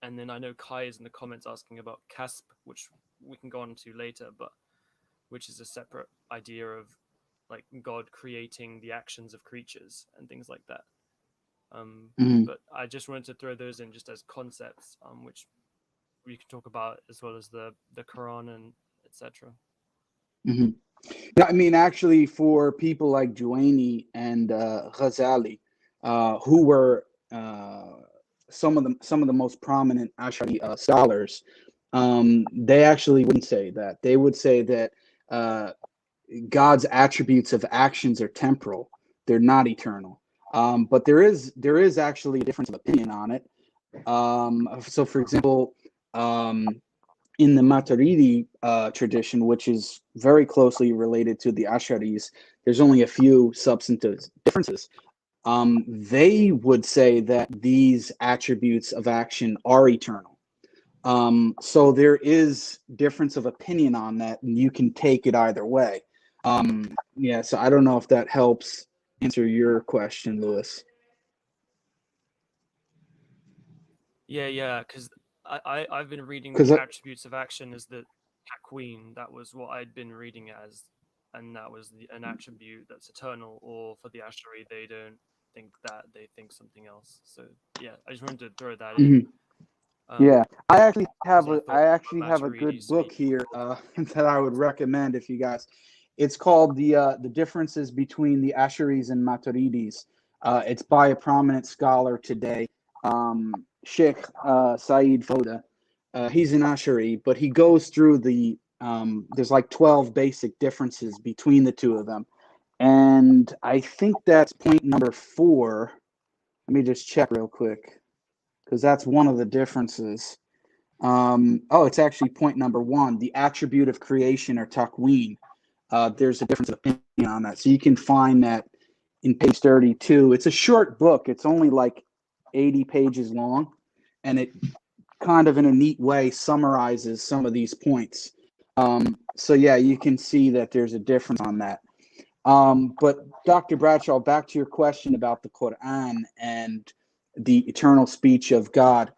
A: And then I know Kai is in the comments asking about Casp, which we can go on to later, but which is a separate idea of like God creating the actions of creatures and things like that. But I just wanted to throw those in just as concepts, which we can talk about, as well as the Quran and etc.
C: Yeah, actually, for people like Juwaini and Ghazali, who were some of the most prominent Ash'ari scholars, they actually wouldn't say that. They would say that God's attributes of actions are temporal; they're not eternal. But there is actually a difference of opinion on it. So, for example, in the Maturidi tradition, which is very closely related to the Ash'aris, there's only a few substantive differences. They would say that these attributes of action are eternal. So there is difference of opinion on that, and you can take it either way. So I don't know if that helps answer your question, Lewis.
A: Yeah, because I've been reading the attributes of action as the takween. That was what I'd been reading as, and that was an attribute that's eternal. Or for the Ash'ari, they don't think that; they think something else. So yeah, I just wanted to throw that in.
C: I actually have a good book here that I would recommend if you guys. It's called the Differences Between the Ash'aris and Maturidis. It's by a prominent scholar today, Sheikh Saeed Foda. He's an Ash'ari, but he goes through there's like 12 basic differences between the two of them. And I think that's point number 4. Let me just check real quick, because that's one of the differences. It's actually point number 1, the attribute of creation, or takween. There's a difference of opinion on that. So you can find that in page 32. It's a short book. It's only like 80 pages long, and it kind of in a neat way summarizes some of these points. So yeah, you can see that there's a difference on that. But Dr. Bradshaw, back to your question about the Quran and the eternal speech of God.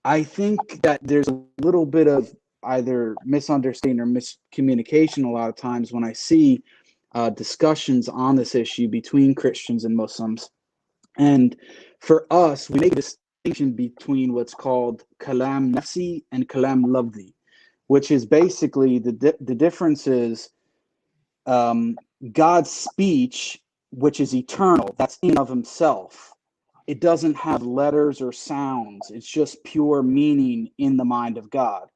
C: I think that there's a little bit of either misunderstanding or miscommunication a lot of times when I see discussions on this issue between Christians and Muslims. And for us, we make a distinction between what's called kalam nafsi and kalam lafzi, which is basically the difference is God's speech, which is eternal, that's in of himself. It doesn't have letters or sounds. It's just pure meaning in the mind of God.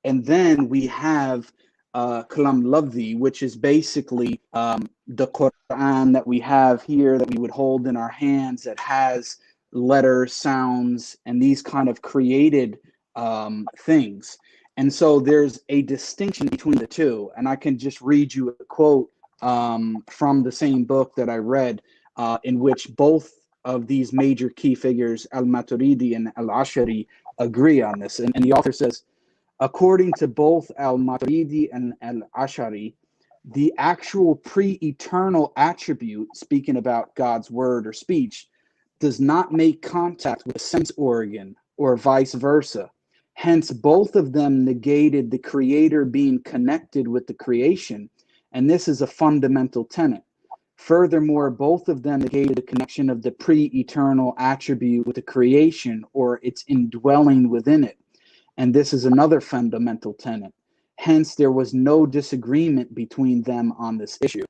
C: And then we have kalam lafzi, which is basically the Quran that we have here, that we would hold in our hands, that has letters, sounds, and these kind of created things. And so there's a distinction between the two. And I can just read you a quote from the same book that I read, in which both of these major key figures, al-Maturidi and al-Ash'ari, agree on this. And the author says, according to both al-Maturidi and al-Ash'ari, the actual pre-eternal attribute, speaking about God's word or speech, does not make contact with a sense organ or vice versa. Hence, both of them negated the creator being connected with the creation, and this is a fundamental tenet. Furthermore, both of them negated the connection of the pre-eternal attribute with the creation or its indwelling within it. And this is another fundamental tenet. Hence, there was no disagreement between them on this issue.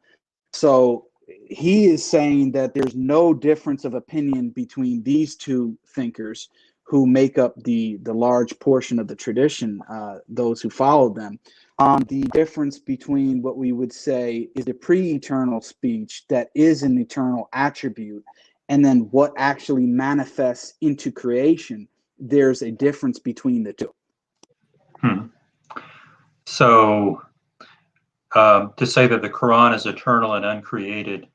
C: So he is saying that there's no difference of opinion between these two thinkers who make up the large portion of the tradition, those who follow them, on the difference between what we would say is the pre-eternal speech that is an eternal attribute, and then what actually manifests into creation. There's a difference between the two.
B: So to say that the Quran is eternal and uncreated,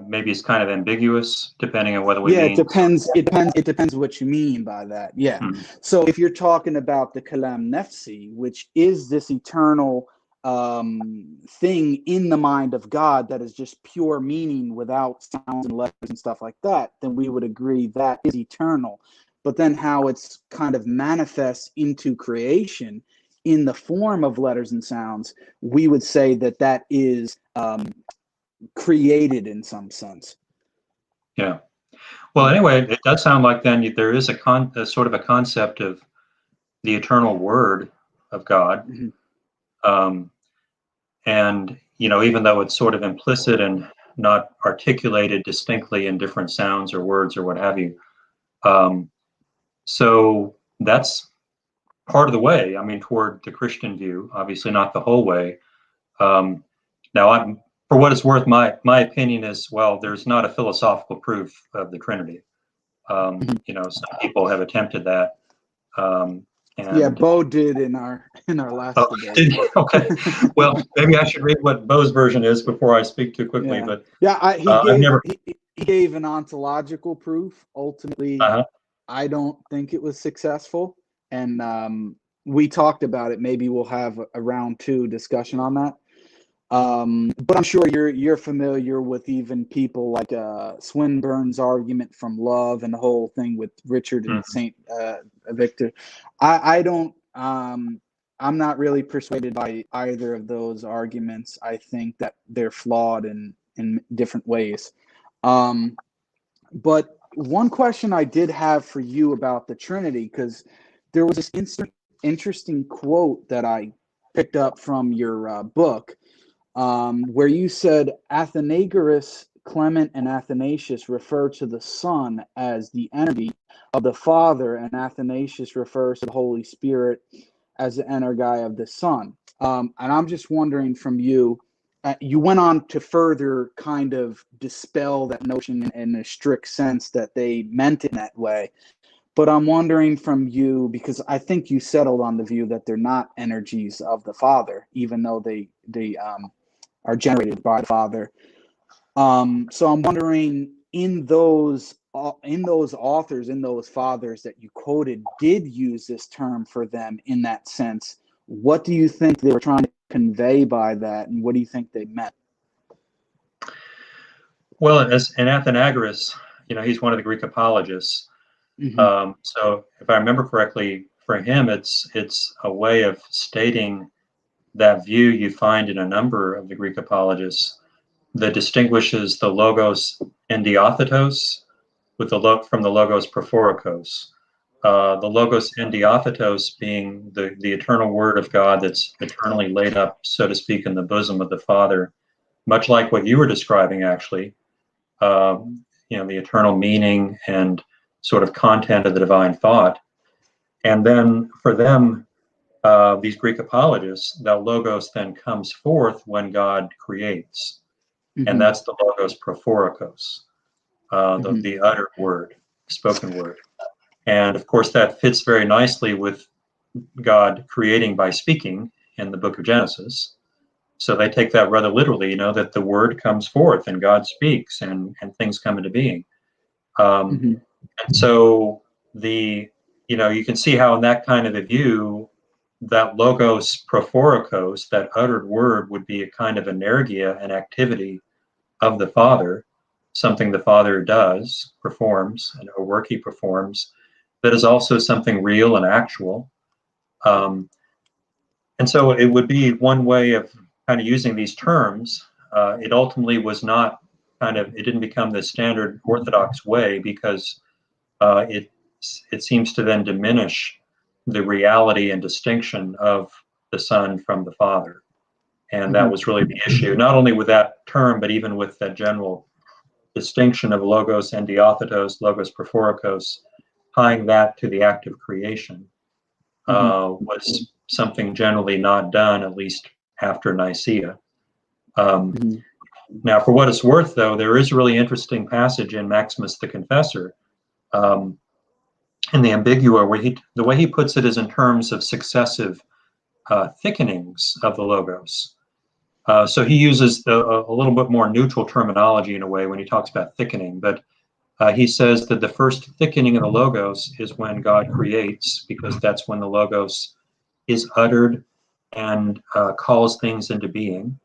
B: maybe it's kind of ambiguous, depending on whether we mean.
C: It depends what you mean by that. Yeah. So if you're talking about the kalam nafsi, which is this eternal thing in the mind of God that is just pure meaning without sounds and letters and stuff like that, then we would agree that is eternal. But then how it's kind of manifests into creation in the form of letters and sounds, we would say that that is created in some sense.
B: Yeah. Well, anyway, it does sound like then there is a sort of a concept of the eternal word of God. And, even though it's sort of implicit and not articulated distinctly in different sounds or words or what have you. So that's part of the way, toward the Christian view, obviously not the whole way. Now, for what it's worth, my opinion is, well, there's not a philosophical proof of the Trinity. Some people have attempted that. And
C: Bo did in our last debate.
B: Did you? Okay. Well, maybe I should read what Bo's version is before I speak too quickly.
C: Yeah.
B: But
C: he gave an ontological proof. Ultimately, I don't think it was successful, and we talked about it. Maybe we'll have a round 2 discussion on that. But I'm sure you're familiar with even people like Swinburne's argument from Love and the whole thing with Richard and Saint Victor. I'm not really persuaded by either of those arguments. I think that they're flawed in different ways. But one question I did have for you about the Trinity, because there was this interesting quote that I picked up from your book, where you said Athenagoras, Clement, and Athanasius refer to the Son as the energy of the Father, and Athanasius refers to the Holy Spirit as the energy of the Son. And I'm just wondering from you, you went on to further kind of dispel that notion in a strict sense that they meant it in that way. But I'm wondering from you, because I think you settled on the view that they're not energies of the Father, even though they are generated by the Father. So I'm wondering, in those authors, in those fathers that you quoted, did use this term for them in that sense. What do you think they were trying to convey by that, and what do you think they meant?
B: Well, in Athenagoras, he's one of the Greek apologists. So if I remember correctly, for him, it's a way of stating that view you find in a number of the Greek apologists that distinguishes the logos endiathetos with from the logos prophorikos. The logos endiathetos being the eternal word of God that's eternally laid up, so to speak, in the bosom of the Father, much like what you were describing, actually. The eternal meaning and sort of content of the divine thought. And then for them, these Greek apologists, that logos then comes forth when God creates. And that's the logos prophorikos, the uttered word, spoken word. And of course, that fits very nicely with God creating by speaking in the book of Genesis. So they take that rather literally, that the word comes forth and God speaks and things come into being. And so you can see how in that kind of a view, that logos prophorikos, that uttered word, would be a kind of energia, an activity of the Father, something the Father does, performs, and a work he performs, that is also something real and actual. And so it would be one way of kind of using these terms. It ultimately was not it didn't become the standard Orthodox way because it seems to then diminish the reality and distinction of the Son from the Father. And that was really the issue, not only with that term, but even with that general distinction of logos endiathetos, logos prophorikos, tying that to the act of creation was something generally not done, at least after Nicaea. Now, for what it's worth, though, there is a really interesting passage in Maximus the Confessor, in the Ambigua, where the way he puts it is in terms of successive thickenings of the logos. So he uses a little bit more neutral terminology in a way when he talks about thickening, but he says that the first thickening of the logos is when God creates, because that's when the logos is uttered and calls things into being.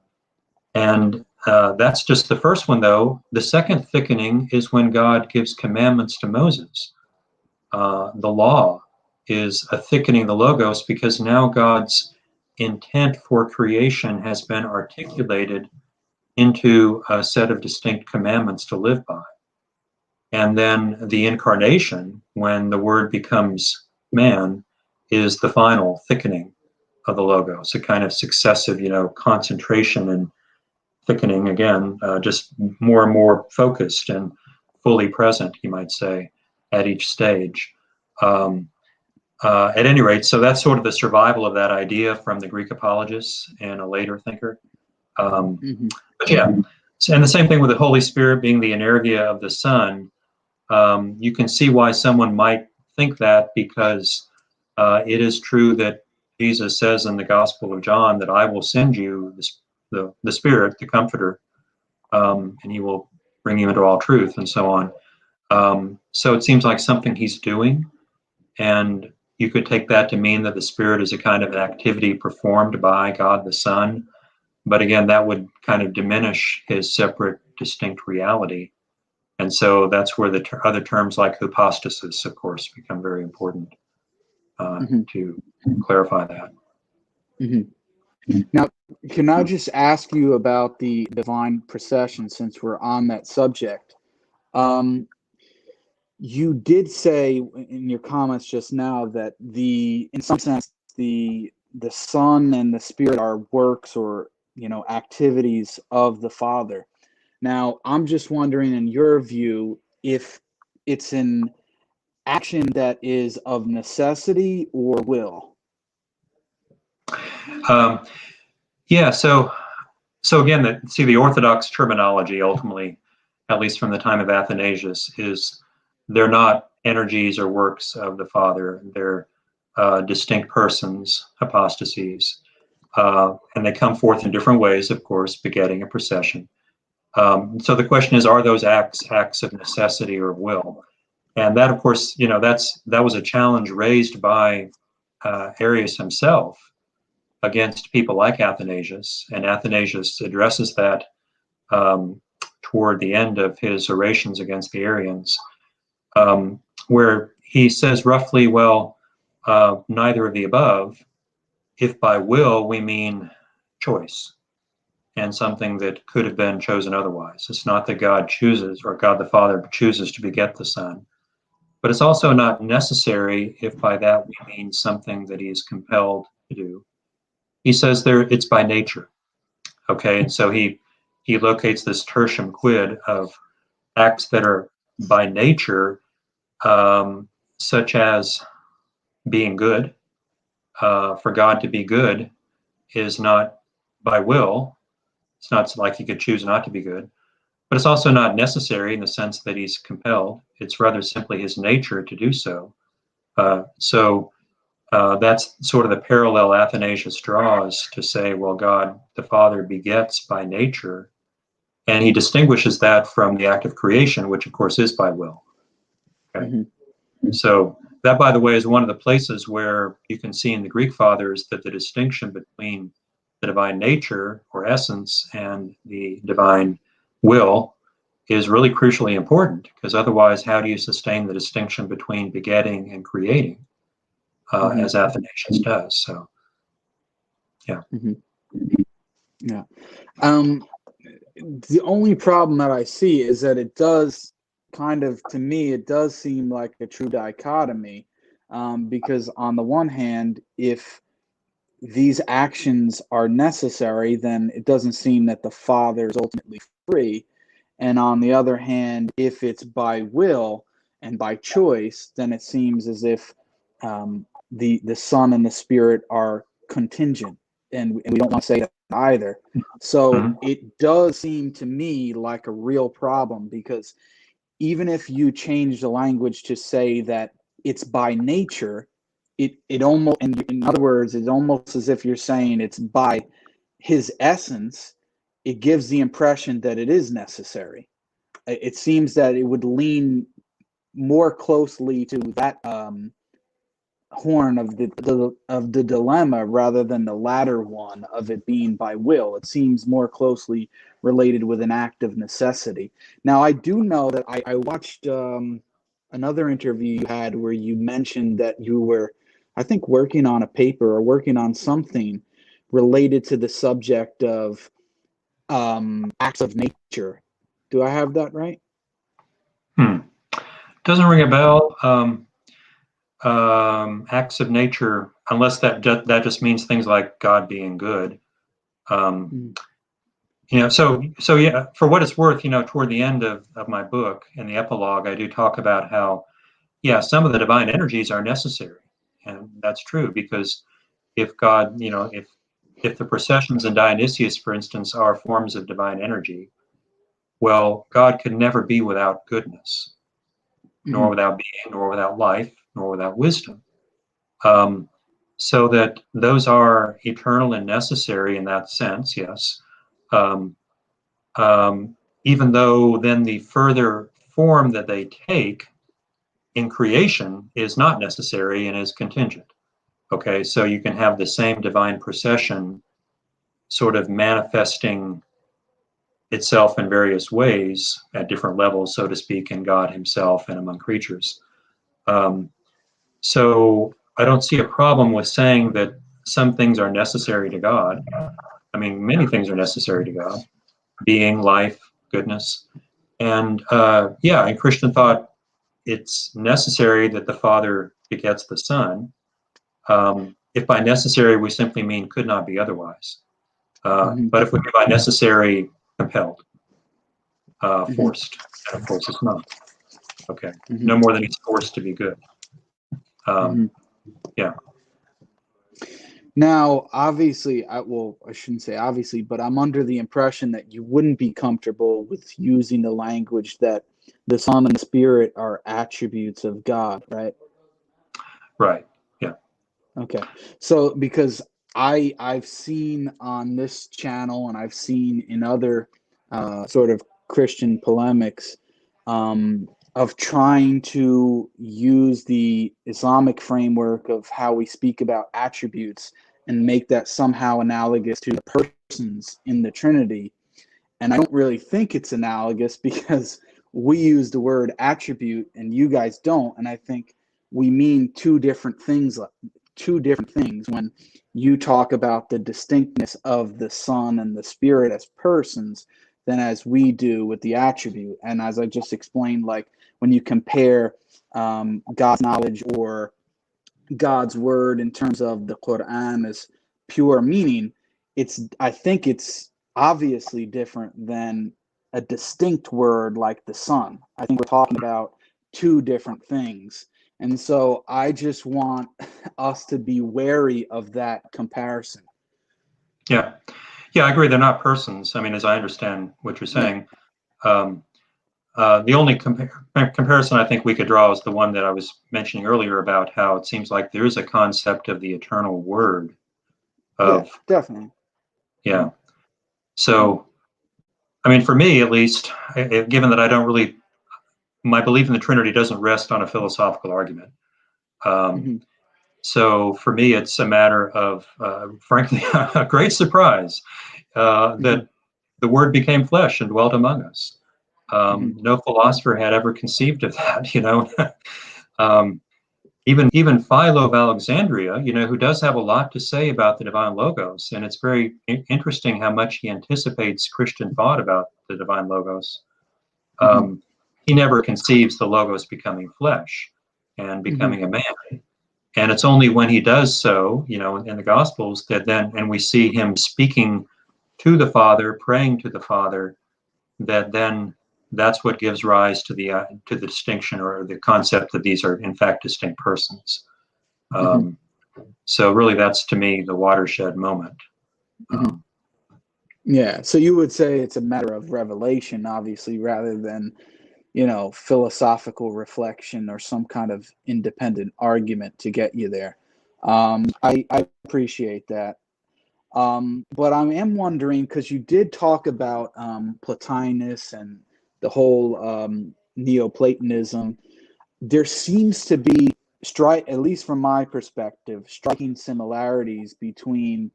B: And that's just the first one, though. The second thickening is when God gives commandments to Moses. The law is a thickening of the logos because now God's intent for creation has been articulated into a set of distinct commandments to live by. And then the incarnation, when the word becomes man, is the final thickening of the logos, a kind of successive, concentration and thickening again, just more and more focused and fully present, you might say, at each stage. At any rate, so that's sort of the survival of that idea from the Greek apologists and a later thinker. But yeah, and the same thing with the Holy Spirit being the energia of the Son. You can see why someone might think that, because it is true that Jesus says in the Gospel of John that I will send you the Spirit, the Comforter, and he will bring you into all truth, and so on. So it seems like something he's doing, and you could take that to mean that the Spirit is a kind of an activity performed by God the Son. But again, that would kind of diminish his separate, distinct reality. And so that's where the other terms like hypostasis, of course, become very important to clarify that.
C: Now, can I just ask you about the divine procession, since we're on that subject? You did say in your comments just now that in some sense, the Son and the Spirit are works or activities of the Father. Now, I'm just wondering, in your view, if it's an action that is of necessity or will.
B: Yeah. So again, the Orthodox terminology ultimately, at least from the time of Athanasius, is they're not energies or works of the Father. They're distinct persons, hypostases, and they come forth in different ways, of course, begetting a procession. So the question is, are those acts of necessity or of will? And that, of course, that was a challenge raised by Arius himself against people like Athanasius, and Athanasius addresses that toward the end of his orations against the Arians, where he says roughly, well, neither of the above. If by will we mean choice and something that could have been chosen otherwise. It's not that God chooses, or God the Father chooses to beget the Son, but it's also not necessary if by that we mean something that he is compelled to do. He says there it's by nature. Okay, and so he locates this tertium quid of acts that are by nature, such as being good. For God to be good is not by will. It's not like he could choose not to be good, but it's also not necessary in the sense that he's compelled. It's rather simply his nature to do so. That's sort of the parallel Athanasius draws to say, well, God the Father begets by nature, and he distinguishes that from the act of creation, which of course is by will. Okay? Mm-hmm. So that, by the way, is one of the places where you can see in the Greek fathers that the distinction between the divine nature or essence and the divine will is really crucially important, because otherwise how do you sustain the distinction between begetting and creating, as Athanasius does? So, yeah.
C: Yeah. The only problem that I see is that it does kind of, to me, it does seem like a true dichotomy, because on the one hand, if these actions are necessary, then it doesn't seem that the Father is ultimately free. And on the other hand, if it's by will and by choice, then it seems as if the Son and the Spirit are contingent, and we don't want to say that either. So it does seem to me like a real problem, because even if you change the language to say that it's by nature, it almost, in other words, it's almost as if you're saying it's by his essence. It gives the impression that it is necessary. It seems that it would lean more closely to that horn of the dilemma rather than the latter one of it being by will. It seems more closely related with an act of necessity. Now, I do know that I watched another interview you had where you mentioned that you were, I think, working on a paper or working on something related to the subject of acts of nature. Do I have that right?
B: Doesn't ring a bell. Acts of nature, unless that just means things like God being good. So yeah, for what it's worth, toward the end of my book, in the epilogue, I do talk about how, yeah, some of the divine energies are necessary. And that's true, because if God, if the processions in Dionysius, for instance, are forms of divine energy, well, God could never be without goodness, nor without being, nor without life, nor without wisdom. So that those are eternal and necessary in that sense, yes. Even though then the further form that they take in creation is not necessary and is contingent. Okay, so you can have the same divine procession sort of manifesting itself in various ways at different levels, so to speak, in God himself and among creatures. So I don't see a problem with saying that some things are necessary to God. I mean, many things are necessary to God: being, life, goodness. And in Christian thought, it's necessary that the Father begets the Son. If by necessary we simply mean could not be otherwise. But if we mean by necessary, compelled, forced, and of course it's not. Okay, no more than he's forced to be good. Yeah.
C: Now, obviously, I shouldn't say obviously, but I'm under the impression that you wouldn't be comfortable with using the language that the Son and the Spirit are attributes of God, right?
B: Right. Yeah.
C: Okay. So, because I've seen on this channel and I've seen in other sort of Christian polemics of trying to use the Islamic framework of how we speak about attributes and make that somehow analogous to the persons in the Trinity. And I don't really think it's analogous, because we use the word attribute and you guys don't. And I think we mean two different things two different things when you talk about the distinctness of the Son and the Spirit as persons than as we do with the attribute. And as I just explained, like when you compare God's knowledge or God's word in terms of the Quran as pure meaning, I think it's obviously different than a distinct word like the Son. I think we're talking about two different things. And so I just want us to be wary of that comparison.
B: Yeah. Yeah, I agree. They're not persons. I mean, as I understand what you're saying, the only comparison I think we could draw is the one that I was mentioning earlier about how it seems like there is a concept of the eternal word.
C: Yeah, definitely.
B: Yeah. So, I mean, for me at least, given that I don't really, my belief in the Trinity doesn't rest on a philosophical argument. So for me, it's a matter of, frankly, a great surprise that the Word became flesh and dwelt among us. No philosopher had ever conceived of that, you know. Even Philo of Alexandria, you know, who does have a lot to say about the divine logos, and it's very interesting how much he anticipates Christian thought about the divine logos. He never conceives the logos becoming flesh and becoming a man. And it's only when he does so, you know, in the Gospels that then, and we see him speaking to the Father, praying to the Father, that then that's what gives rise to the distinction or the concept that these are in fact distinct persons. So really, that's to me the watershed moment.
C: Yeah. So you would say it's a matter of revelation, obviously, rather than, you know, philosophical reflection or some kind of independent argument to get you there. I appreciate that. But I am wondering, because you did talk about Plotinus and the whole Neoplatonism, there seems to be, at least from my perspective, striking similarities between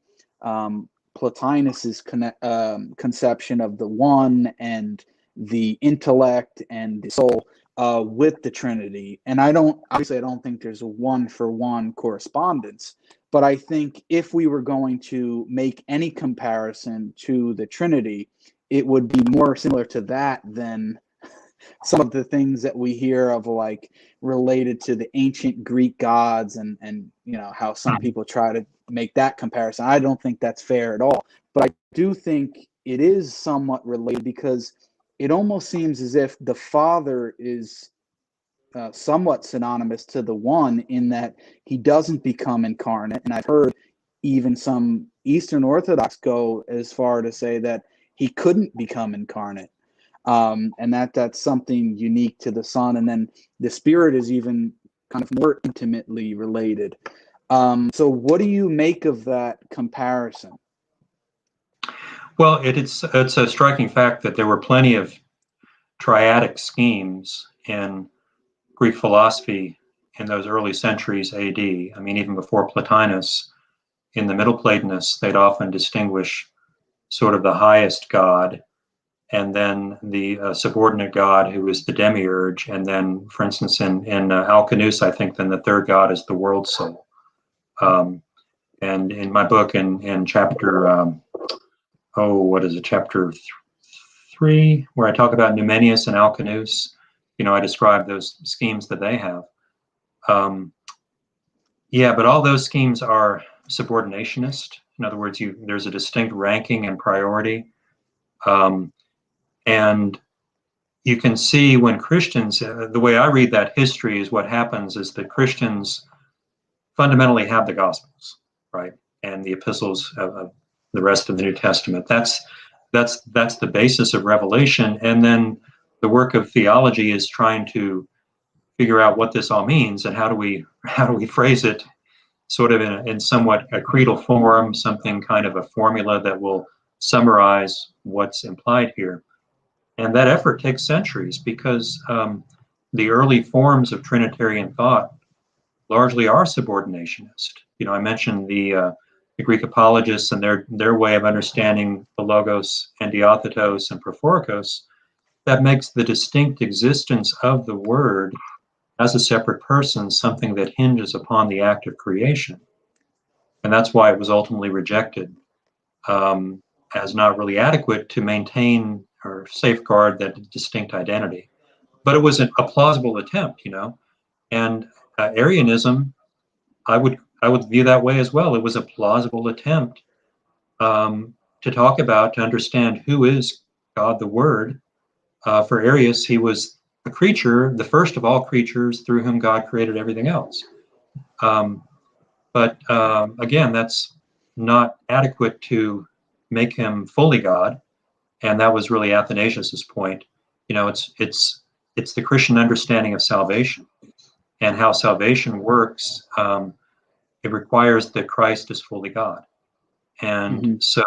C: Plotinus's conception of the one and the intellect and the soul with the Trinity. And I don't think there's a one-for-one correspondence, but I think if we were going to make any comparison to the Trinity, it would be more similar to that than some of the things that we hear of, like related to the ancient Greek gods and you know, how some people try to make that comparison. I don't think that's fair at all. But I do think it is somewhat related, because it almost seems as if the Father is somewhat synonymous to the One, in that he doesn't become incarnate. And I've heard even some Eastern Orthodox go as far to say that he couldn't become incarnate. And that's something unique to the Son. And then the Spirit is even kind of more intimately related. So what do you make of that comparison?
B: Well, it's a striking fact that there were plenty of triadic schemes in Greek philosophy in those early centuries AD. I mean, even before Plotinus, in the Middle Platonists, they'd often distinguish sort of the highest God, and then the subordinate God, who is the demiurge, and then, for instance, in Alcinous, I think then the third God is the world soul. And in my book, in chapter, chapter 3, where I talk about Numenius and Alcinous, you know, I describe those schemes that they have. But all those schemes are subordinationist. In other words, there's a distinct ranking and priority. And you can see when Christians, the way I read that history is what happens is that Christians fundamentally have the Gospels, right? And the epistles of the rest of the New Testament. That's the basis of revelation. And then the work of theology is trying to figure out what this all means and how do we phrase it sort of in somewhat a creedal form, something kind of a formula that will summarize what's implied here. And that effort takes centuries, because the early forms of Trinitarian thought largely are subordinationist. You know, I mentioned the Greek apologists and their way of understanding the logos and diothetos and prophorikos. That makes the distinct existence of the Word as a separate person something that hinges upon the act of creation. and that's why it was ultimately rejected as not really adequate to maintain or safeguard that distinct identity. But it was a plausible attempt, and Arianism, I would view that way as well. It was a plausible attempt to talk about, to understand who is God the Word. For Arius, he was a creature, the first of all creatures through whom God created everything else. But again, that's not adequate to make him fully God, and that was really Athanasius's point. It's the Christian understanding of salvation and how salvation works. It requires that Christ is fully God. And so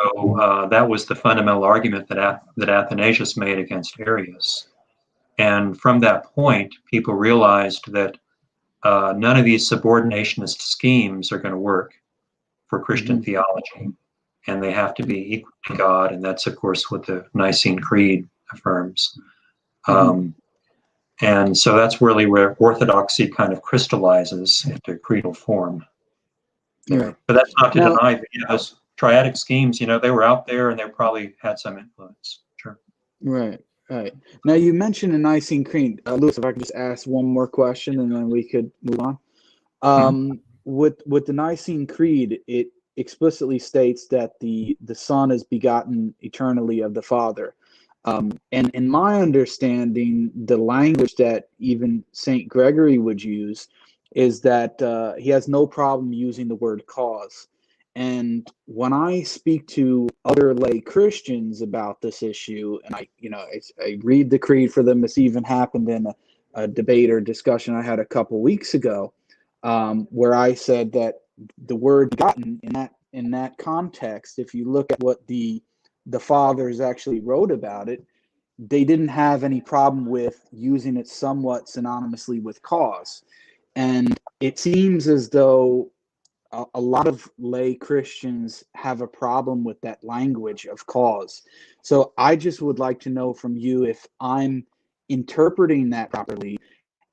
B: that was the fundamental argument that Athanasius made against Arius. And from that point, people realized that none of these subordinationist schemes are going to work for Christian theology, and they have to be equal to God. And that's, of course, what the Nicene Creed affirms. And so that's really where orthodoxy kind of crystallizes into creedal form.
C: Right.
B: But that's not to
C: Now,
B: deny that those triadic schemes, they were out there and they probably had some influence. Sure.
C: Right. Now, you mentioned the Nicene Creed. Lewis, if I could just ask one more question and then we could move on. With the Nicene Creed, it explicitly states that the Son is begotten eternally of the Father. And in my understanding, the language that even St. Gregory would use is that he has no problem using the word cause. And when I speak to other lay Christians about this issue, and I read the creed for them, this even happened in a debate or discussion I had a couple weeks ago, where I said that the word begotten in that context, if you look at what the fathers actually wrote about it, they didn't have any problem with using it somewhat synonymously with cause. And it seems as though a lot of lay Christians have a problem with that language of cause. So I just would like to know from you if I'm interpreting that properly,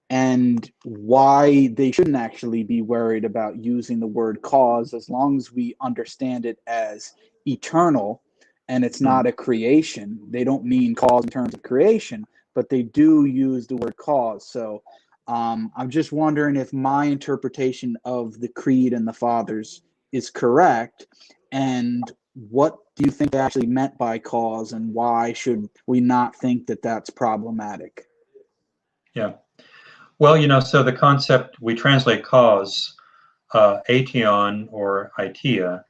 C: and why they shouldn't actually be worried about using the word cause as long as we understand it as eternal and it's not a creation. They don't mean cause in terms of creation, but they do use the word cause. So I'm just wondering if my interpretation of the creed and the fathers is correct, and what do you think they actually meant by cause, and why should we not think that that's problematic?
B: Yeah. Well, so the concept, we translate cause, aition or aitia.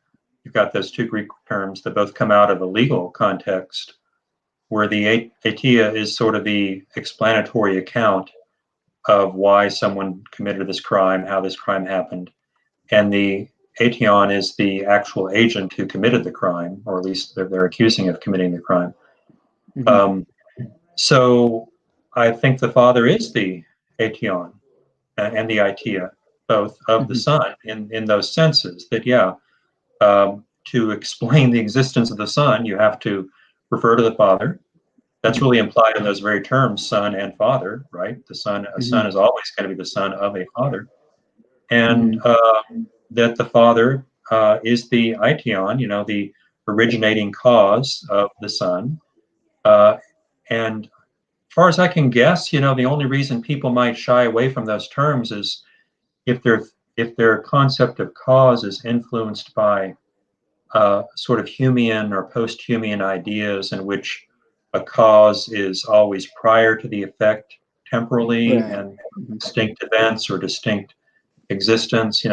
B: You've got those two Greek terms that both come out of a legal context, where the aitia is sort of the explanatory account of why someone committed this crime, how this crime happened. And the aition is the actual agent who committed the crime, or at least they're accusing of committing the crime. So I think the Father is the aition and the aitia, both of the Son, in those senses that, to explain the existence of the Son, you have to refer to the Father. That's really implied in those very terms, Son and Father, right? A son is always going to be the son of a father. And that the Father is the aition, the originating cause of the Son. And as far as I can guess, the only reason people might shy away from those terms is if their concept of cause is influenced by sort of Humean or post-Humean ideas in which a cause is always prior to the effect temporally, and distinct events or distinct existence,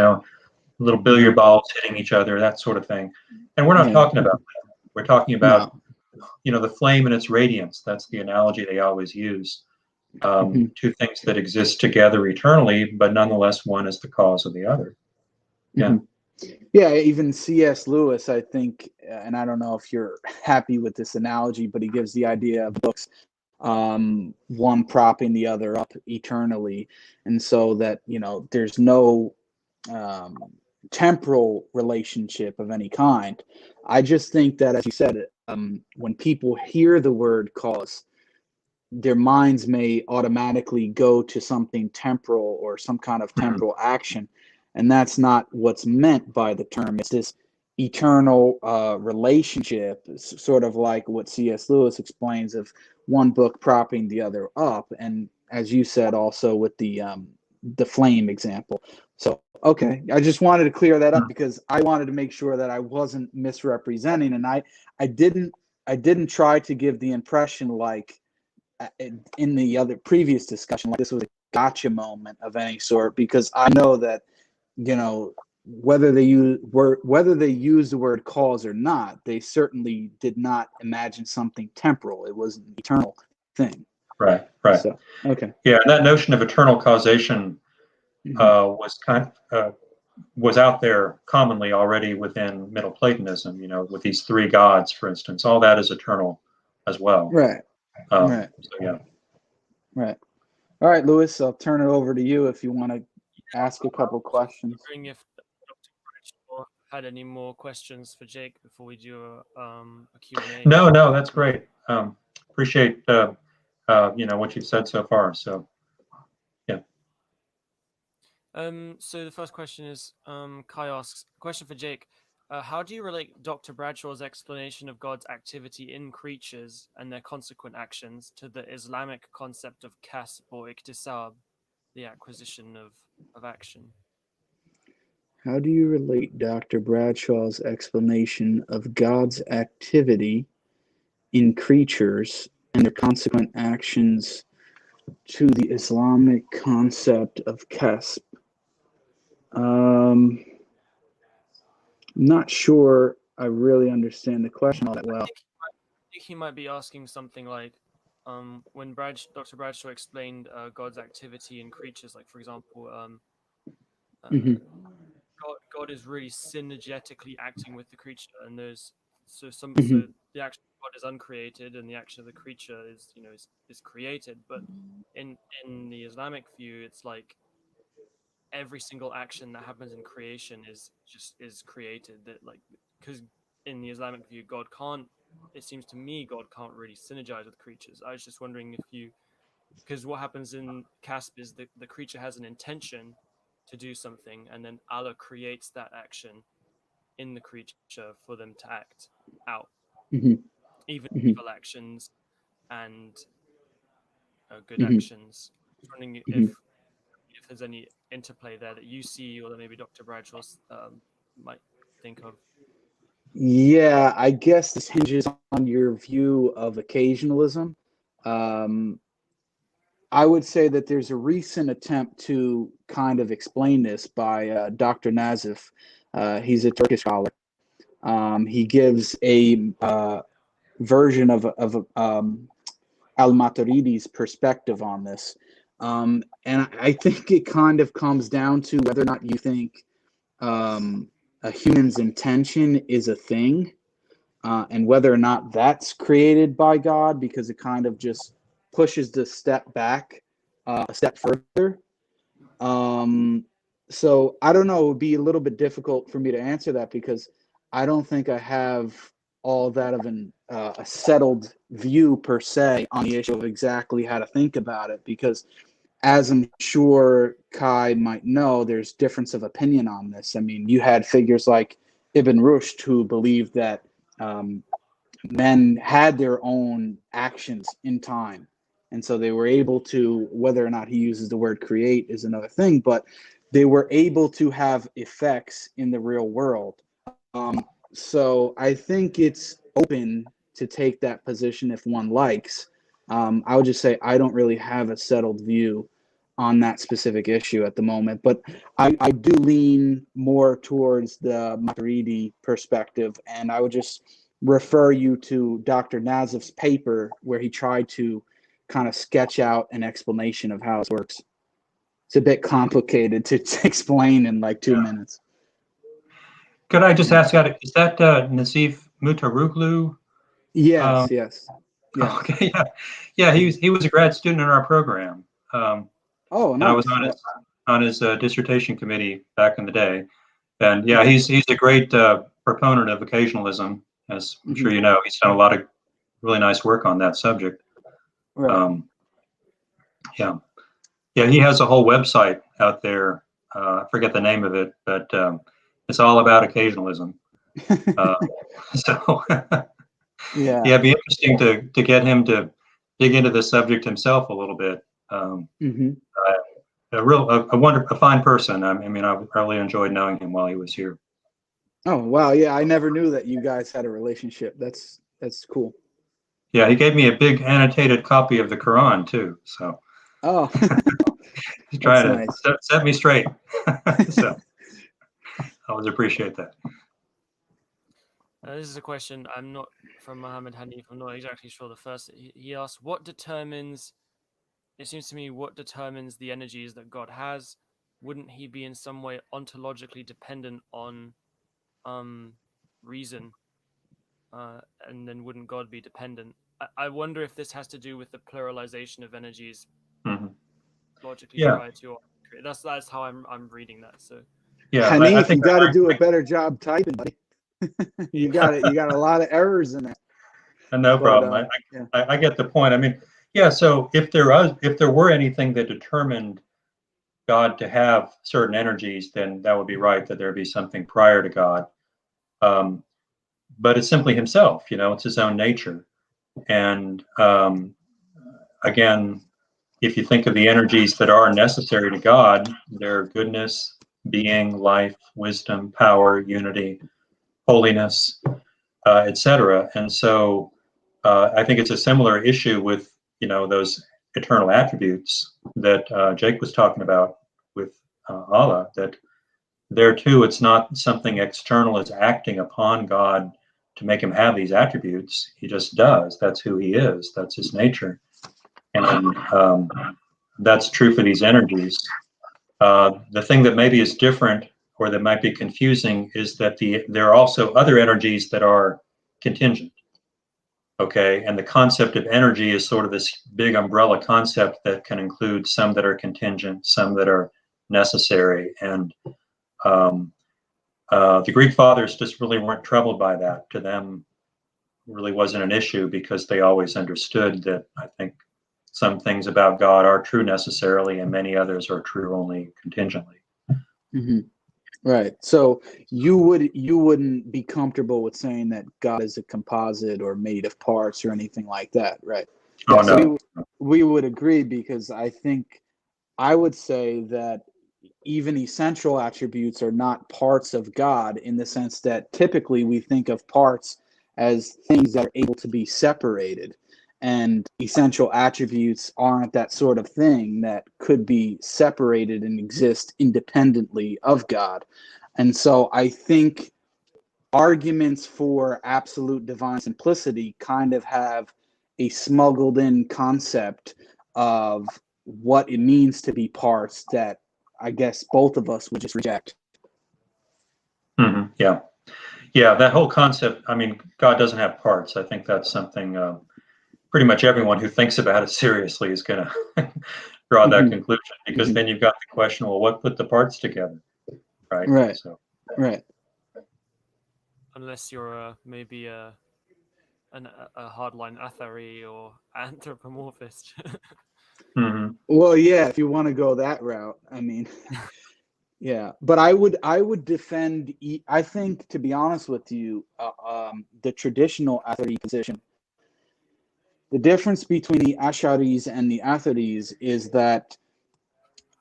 B: little billiard balls hitting each other, that sort of thing. And we're not talking about that. We're talking about, the flame and its radiance. That's the analogy they always use. Two things that exist together eternally, but nonetheless one is the cause of the other.
C: Yeah, even C.S. Lewis, I think, and I don't know if you're happy with this analogy, but he gives the idea of books, one propping the other up eternally. And so that, there's no temporal relationship of any kind. I just think that, as you said, when people hear the word cause, their minds may automatically go to something temporal or some kind of temporal action. and that's not what's meant by the term. It's this eternal relationship, sort of like what C.S. Lewis explains of one book propping the other up, and as you said also with the flame example. So okay, I just wanted to clear that up because I wanted to make sure that I wasn't misrepresenting, and I didn't try to give the impression like in the other previous discussion like this was a gotcha moment of any sort, because I know that, you know, whether they use the word cause or not, they certainly did not imagine something temporal. It was an eternal thing.
B: Right.
C: So, okay.
B: Yeah, and that notion of eternal causation was out there commonly already within Middle Platonism. You know, with these three gods, for instance, all that is eternal as well.
C: Right.
B: So yeah.
C: Right. All right, Lewis, I'll turn it over to you if you want to ask a couple questions.
A: Wondering if Dr. Bradshaw had any more questions for Jake before we do a Q&A.
B: No, that's great. Appreciate what you've said so far. So yeah.
A: So the first question is, Kai asks, question for Jake. How do you relate Dr. Bradshaw's explanation of God's activity in creatures and their consequent actions to the Islamic concept of kasb or iktisab, the acquisition of action?
C: How do you relate Dr. Bradshaw's explanation of God's activity in creatures and their consequent actions to the Islamic concept of kasb? I'm not sure I really understand the question all that well.
A: I think he might be asking something like, when Dr. Bradshaw explained God's activity in creatures, like for example, God is really synergetically acting with the creature, and there's so the action of God is uncreated, and the action of the creature is created. But in the Islamic view, it's like every single action that happens in creation is created. That like because in the Islamic view, it seems to me God can't really synergize with creatures. I was just wondering because what happens in Casp is the creature has an intention to do something, and then Allah creates that action in the creature for them to act out, even evil actions and good actions. I'm wondering if there's any interplay there that you see, or that maybe Dr. Bradshaw might think of.
C: Yeah, I guess this hinges on your view of occasionalism. I would say that there's a recent attempt to kind of explain this by Dr. Nazif. He's a Turkish scholar. He gives a version of al-Maturidi's perspective on this. And I think it kind of comes down to whether or not you think a human's intention is a thing, and whether or not that's created by God, because it kind of just pushes the step back a step further. So I don't know, it would be a little bit difficult for me to answer that because I don't think I have all that of a settled view per se on the issue of exactly how to think about it, because as I'm sure Kai might know, there's difference of opinion on this. I mean, you had figures like Ibn Rushd who believed that men had their own actions in time. And so they were able to, whether or not he uses the word create is another thing, but they were able to have effects in the real world. So I think it's open to take that position if one likes. I would just say I don't really have a settled view on that specific issue at the moment, but I do lean more towards the Maturidi perspective, and I would just refer you to Dr. Nazif's paper where he tried to kind of sketch out an explanation of how it works. It's a bit complicated to explain in like 2 minutes.
B: Could I just ask, is that Nazif Mutaroglu?
C: Yes, yes.
B: Okay, yeah. He was a grad student in our program.
C: Oh, nice.
B: I was on his dissertation committee back in the day, and yeah, he's a great proponent of occasionalism, as I'm sure you know. He's done a lot of really nice work on that subject.
C: Right.
B: Yeah, he has a whole website out there I forget the name of it, but it's all about occasionalism. So
C: Yeah.
B: yeah, it'd be interesting to get him to dig into the subject himself a little bit.
C: Hmm.
B: A fine person. I mean, I really enjoyed knowing him while he was here.
C: Oh wow, yeah, I never knew that you guys had a relationship. That's cool.
B: Yeah, he gave me a big annotated copy of the Quran too. So
C: Oh,
B: he's
C: that's
B: trying to
C: nice.
B: set me straight. So I always appreciate that.
A: This is a question I'm not from Muhammad Hanif. I'm not exactly sure. The first he asked, "What determines?" It seems to me, what determines the energies that God has? Wouldn't he be in some way ontologically dependent on reason? And then wouldn't God be dependent? I wonder if this has to do with the pluralization of energies
B: Hmm.
A: logically
B: Yeah,
A: prior to. That's how I'm reading that. So
B: yeah. I
C: Hanif, you
B: think
C: got to do a better job typing, buddy. You got it. You got a lot of errors in it.
B: no
C: But
B: problem.
C: yeah.
B: I get the point. I mean, yeah. So if there were anything that determined God to have certain energies, then that would be right. That there be something prior to God. Um, but it's simply Himself. It's His own nature. And again, if you think of the energies that are necessary to God, they're goodness, being, life, wisdom, power, unity, holiness, etc. And so I think it's a similar issue with those eternal attributes that Jake was talking about with Allah. That there too, it's not something external is acting upon God to make him have these attributes. He just does. That's who he is. That's his nature. And that's true for these energies. The thing that maybe is different or that might be confusing is that there are also other energies that are contingent. Okay, and the concept of energy is sort of this big umbrella concept that can include some that are contingent, some that are necessary. And the Greek fathers just really weren't troubled by that. To them, it really wasn't an issue because they always understood that I think some things about God are true necessarily, and many others are true only contingently.
C: Mm-hmm. Right. So you wouldn't be comfortable with saying that God is a composite or made of parts or anything like that, right?
B: Oh
C: Yeah, so
B: no.
C: we would agree because I think I would say that even essential attributes are not parts of God in the sense that typically we think of parts as things that are able to be separated. And essential attributes aren't that sort of thing that could be separated and exist independently of God. And so I think arguments for absolute divine simplicity kind of have a smuggled in concept of what it means to be parts that I guess both of us would just reject.
B: Mm-hmm. Yeah. Yeah, that whole concept, I mean, God doesn't have parts. I think that's something pretty much everyone who thinks about it seriously is going to draw that conclusion, because then you've got the question, well, what put the parts together? Right.
C: Right.
B: So,
C: Right.
A: unless you're maybe a hardline athari or anthropomorphist.
C: Well, yeah, if you want to go that route, I mean, yeah, but I would defend. I think, to be honest with you, the traditional Athari position. The difference between the Asharis and the Atharis is that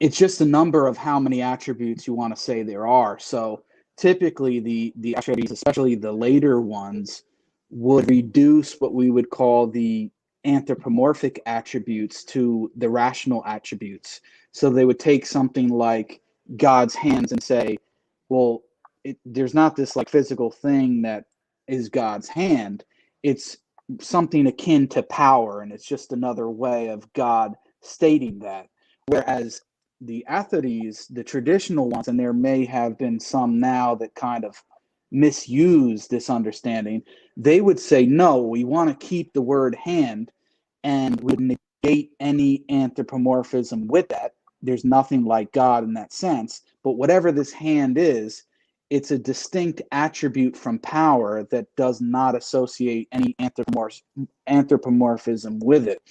C: it's just a number of how many attributes you want to say there are. So typically, the Asharis, especially the later ones, would reduce what we would call the anthropomorphic attributes to the rational attributes. So they would take something like God's hands and say, well, there's not this like physical thing that is God's hand. It's something akin to power, and it's just another way of God stating that. Whereas the Atharis, the traditional ones, and there may have been some now that kind of misuse this understanding, they would say, no, we want to keep the word hand and would negate any anthropomorphism with that. There's nothing like God in that sense. But whatever this hand is, it's a distinct attribute from power that does not associate any anthropomorphism with it.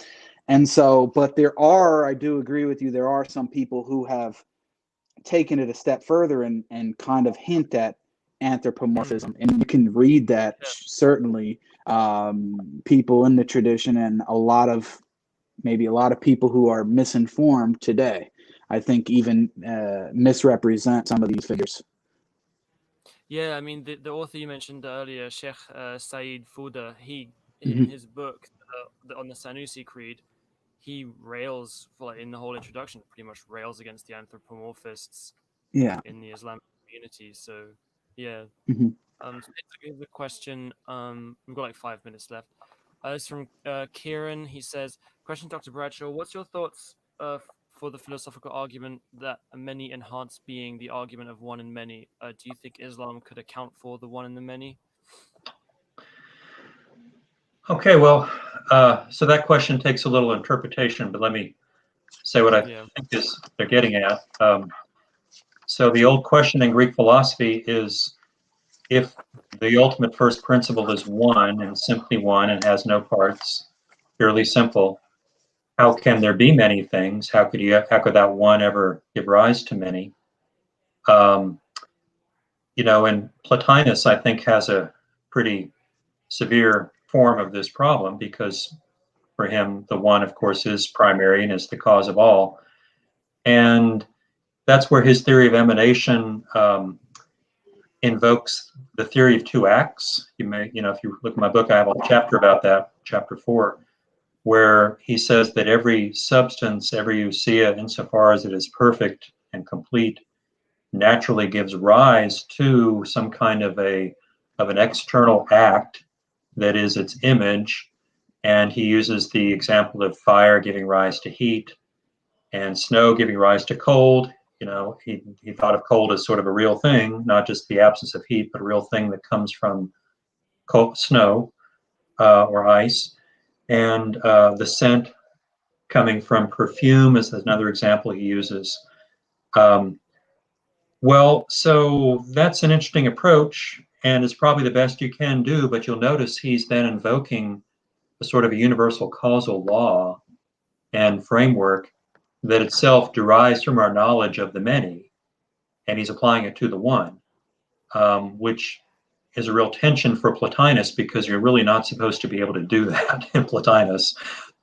C: And so, but there are, I do agree with you, there are some people who have taken it a step further and kind of hint at anthropomorphism, and you can read that certainly people in the tradition and maybe a lot of people who are misinformed today, I think, even misrepresent some of these figures.
A: Yeah, I mean, the author you mentioned earlier, Sheikh Said Fouda, he in
C: Mm-hmm.
A: his book on the Sanusi Creed, he rails, in the whole introduction, pretty much rails against the anthropomorphists
C: Yeah.
A: in the Islamic community. So, yeah.
C: Mm-hmm.
A: So here's a question. We've got like 5 minutes left. This is from Kieran. He says, question, Dr. Bradshaw, what's your thoughts for the philosophical argument that a many enhanced being the argument of one and many? Do you think Islam could account for the one and the many?
B: Okay, well, so that question takes a little interpretation, but let me say what I think is they're getting at. So the old question in Greek philosophy is, if the ultimate first principle is one and simply one and has no parts, purely simple, how can there be many things? How could that one ever give rise to many? And Plotinus, I think, has a pretty severe form of this problem, because for him, the one, of course, is primary and is the cause of all. And that's where his theory of emanation invokes the theory of two acts. If you look at my book, I have a chapter about that, chapter 4, where he says that every substance, every ousia, insofar as it is perfect and complete, naturally gives rise to some kind of an external act that is its image. And he uses the example of fire giving rise to heat and snow giving rise to cold. He thought of cold as sort of a real thing, not just the absence of heat, but a real thing that comes from snow or ice. And the scent coming from perfume is another example he uses. Well, so that's an interesting approach, and it's probably the best you can do, but you'll notice he's then invoking a sort of a universal causal law and framework that itself derives from our knowledge of the many, and he's applying it to the one, which is a real tension for Plotinus, because you're really not supposed to be able to do that in Plotinus.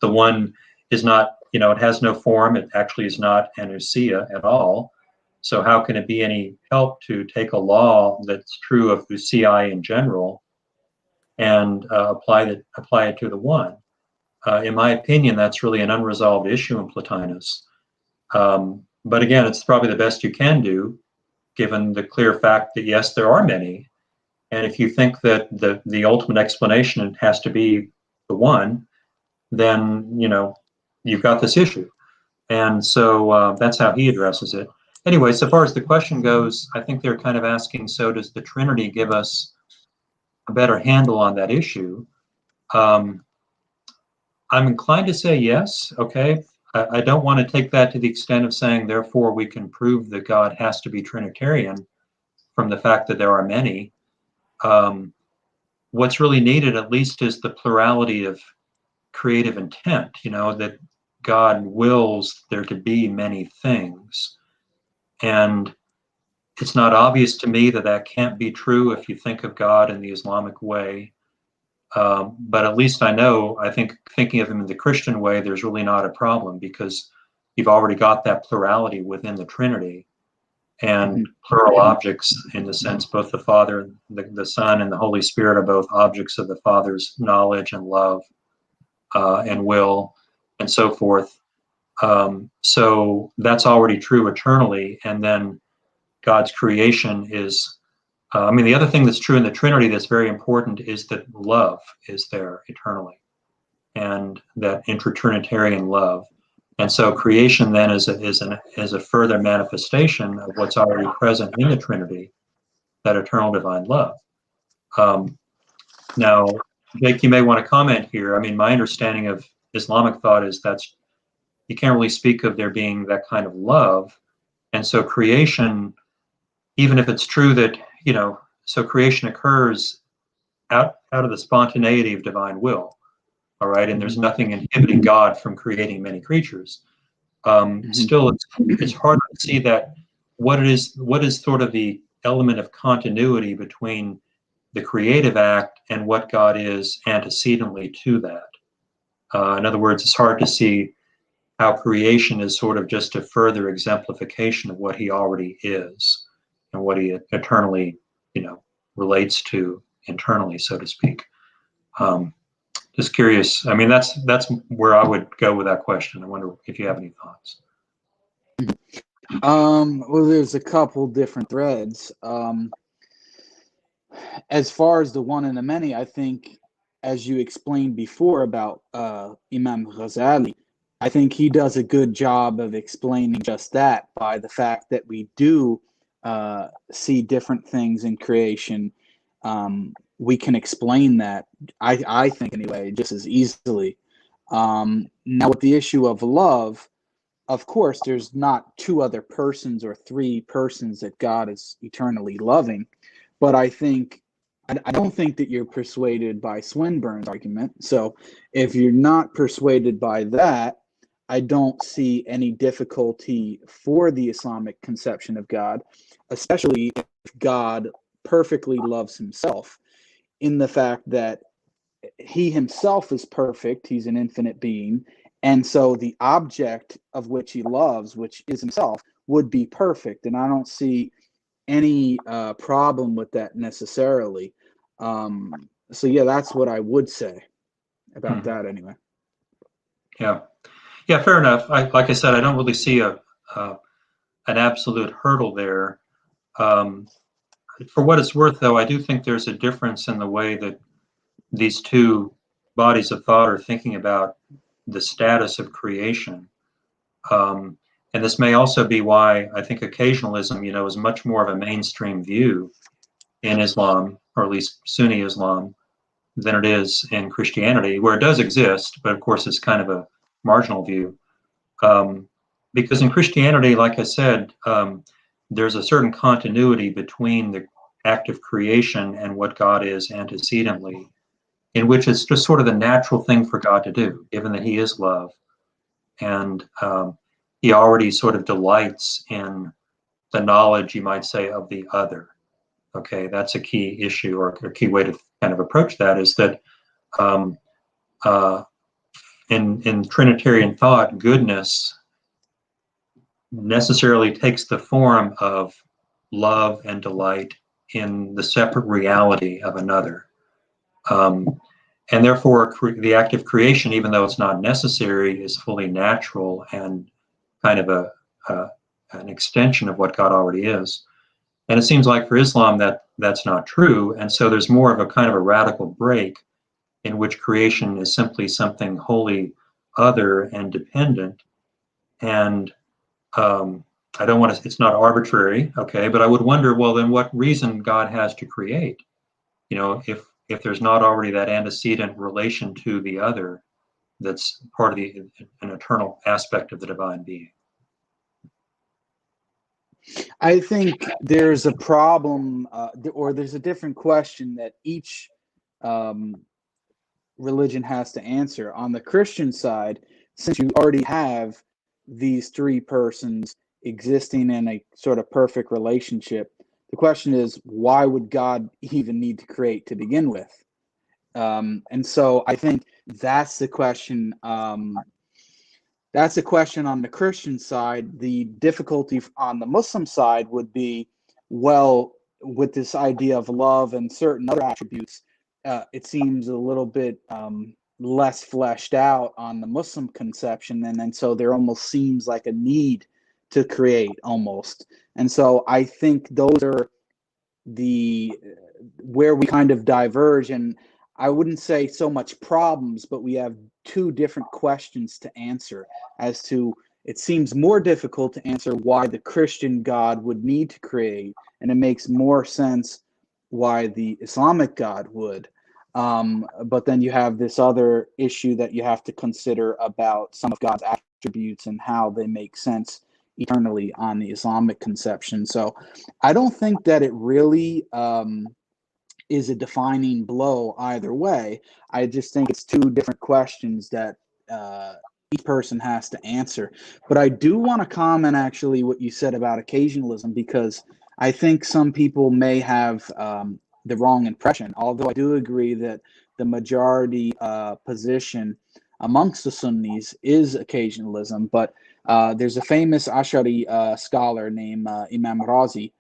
B: The one is not, it has no form. It actually is not an ousia at all. So how can it be any help to take a law that's true of ousiae in general and apply it to the one? In my opinion, that's really an unresolved issue in Plotinus. But again, it's probably the best you can do, given the clear fact that, yes, there are many. And if you think that the ultimate explanation has to be the one, then, you've got this issue. And so that's how he addresses it. Anyway, so far as the question goes, I think they're kind of asking, so does the Trinity give us a better handle on that issue? I'm inclined to say yes, okay? I don't want to take that to the extent of saying, therefore, we can prove that God has to be Trinitarian from the fact that there are many. What's really needed, at least, is the plurality of creative intent, that God wills there to be many things. And it's not obvious to me that that can't be true if you think of God in the Islamic way. But at least I think thinking of him in the Christian way, there's really not a problem, because you've already got that plurality within the Trinity, and plural objects, in the sense both the Father, the Son, and the Holy Spirit are both objects of the Father's knowledge and love and will and so forth. So that's already true eternally. And then God's creation is, the other thing that's true in the Trinity that's very important is that love is there eternally, and that intertrinitarian love. And so creation then is a further manifestation of what's already present in the Trinity, that eternal divine love. Now, Jake, you may want to comment here. My understanding of Islamic thought is you can't really speak of there being that kind of love. And so creation, even if it's true that, so creation occurs out of the spontaneity of divine will, all right? And there's nothing inhibiting God from creating many creatures. Still, it's hard to see that what is sort of the element of continuity between the creative act and what God is antecedently to that. In other words, it's hard to see how creation is sort of just a further exemplification of what he already is and what he eternally, relates to internally, so to speak. Just curious. I mean, that's where I would go with that question. I wonder if you have any thoughts.
C: Well, there's a couple different threads. As far as the one and the many, I think, as you explained before about Imam Ghazali, I think he does a good job of explaining just that by the fact that we do see different things in creation. We can explain that, I think anyway, just as easily. Now, with the issue of love, of course, there's not two other persons or three persons that God is eternally loving, but I don't think that you're persuaded by Swinburne's argument. So if you're not persuaded by that, I don't see any difficulty for the Islamic conception of God, especially if God perfectly loves himself, in the fact that he himself is perfect, he's an infinite being, and so the object of which he loves, which is himself, would be perfect. And I don't see any problem with that necessarily. So yeah, that's what I would say about that anyway.
B: Yeah, fair enough. Like I said, I don't really see an absolute hurdle there. For what it's worth, though, I do think there's a difference in the way that these two bodies of thought are thinking about the status of creation. And this may also be why I think occasionalism, is much more of a mainstream view in Islam, or at least Sunni Islam, than it is in Christianity, where it does exist, but of course it's kind of a marginal view. Because in Christianity, like I said, there's a certain continuity between the act of creation and what God is antecedently, in which it's just sort of the natural thing for God to do, given that he is love. And he already sort of delights in the knowledge, you might say, of the other. Okay, that's a key issue, or a key way to kind of approach that, is that in Trinitarian thought, goodness necessarily takes the form of love and delight in the separate reality of another. And therefore, the act of creation, even though it's not necessary, is fully natural and kind of an extension of what God already is. And it seems like for Islam that's not true. And so there's more of a kind of a radical break in which creation is simply something wholly other and dependent. And I don't want to, it's not arbitrary, okay, but I would wonder, well, then what reason God has to create? If there's not already that antecedent relation to the other that's part of an eternal aspect of the divine being.
C: I think there's a problem, or there's a different question that each religion has to answer. On the Christian side, since you already have these three persons existing in a sort of perfect relationship, the question is, why would God even need to create to begin with? And so I think that's the question. That's a question on the Christian side. The difficulty on the Muslim side would be, well, with this idea of love and certain other attributes, it seems a little bit less fleshed out on the Muslim conception, and so there almost seems like a need to create almost. And so I think those are where we kind of diverge, and I wouldn't say so much problems, but we have two different questions to answer as to, it seems more difficult to answer why the Christian God would need to create, and it makes more sense why the Islamic God would. But then you have this other issue that you have to consider about some of God's attributes and how they make sense eternally on the Islamic conception. So I don't think that it really is a defining blow either way. I just think it's two different questions that each person has to answer. But I do want to comment actually what you said about occasionalism, because I think some people may have the wrong impression, although I do agree that the majority position amongst the Sunnis is occasionalism. But there's a famous Ash'ari scholar named Imam Razi,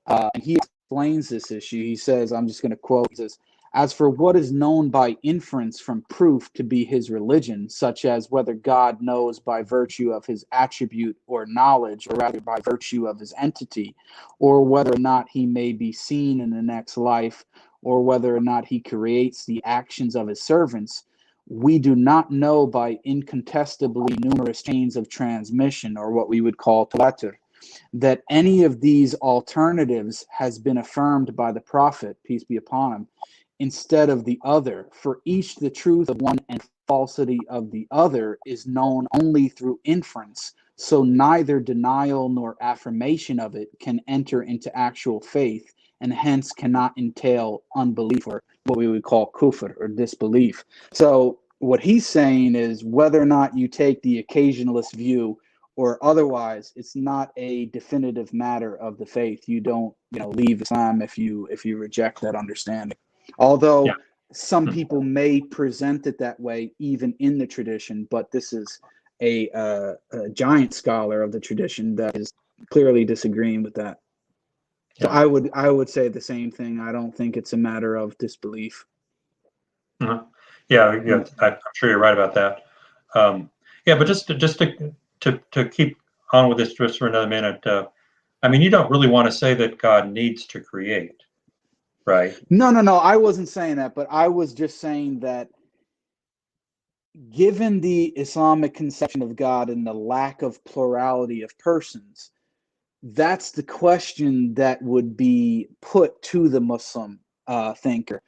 C: and he explains this issue. He says, I'm just going to quote, he says, "As for what is known by inference from proof to be his religion, such as whether God knows by virtue of his attribute or knowledge, or rather by virtue of his entity, or whether or not he may be seen in the next life, or whether or not he creates the actions of his servants, we do not know by incontestably numerous chains of transmission, or what we would call tawatur, that any of these alternatives has been affirmed by the Prophet, peace be upon him, instead of the other. For each the truth of one and falsity of the other is known only through inference, so neither denial nor affirmation of it can enter into actual faith, and hence cannot entail unbelief, or what we would call kufr, or disbelief." So what he's saying is, whether or not you take the occasionalist view or otherwise, it's not a definitive matter of the faith. You don't, leave Islam if you reject that understanding. Although some people may present it that way even in the tradition, but this is a giant scholar of the tradition that is clearly disagreeing with that. So I would say the same thing. I don't think it's a matter of disbelief.
B: I'm sure you're right about that. But just to keep on with this just for another minute, you don't really want to say that God needs to create, right?
C: No, I wasn't saying that, but I was just saying that given the Islamic conception of God and the lack of plurality of persons, that's the question that would be put to the Muslim thinker.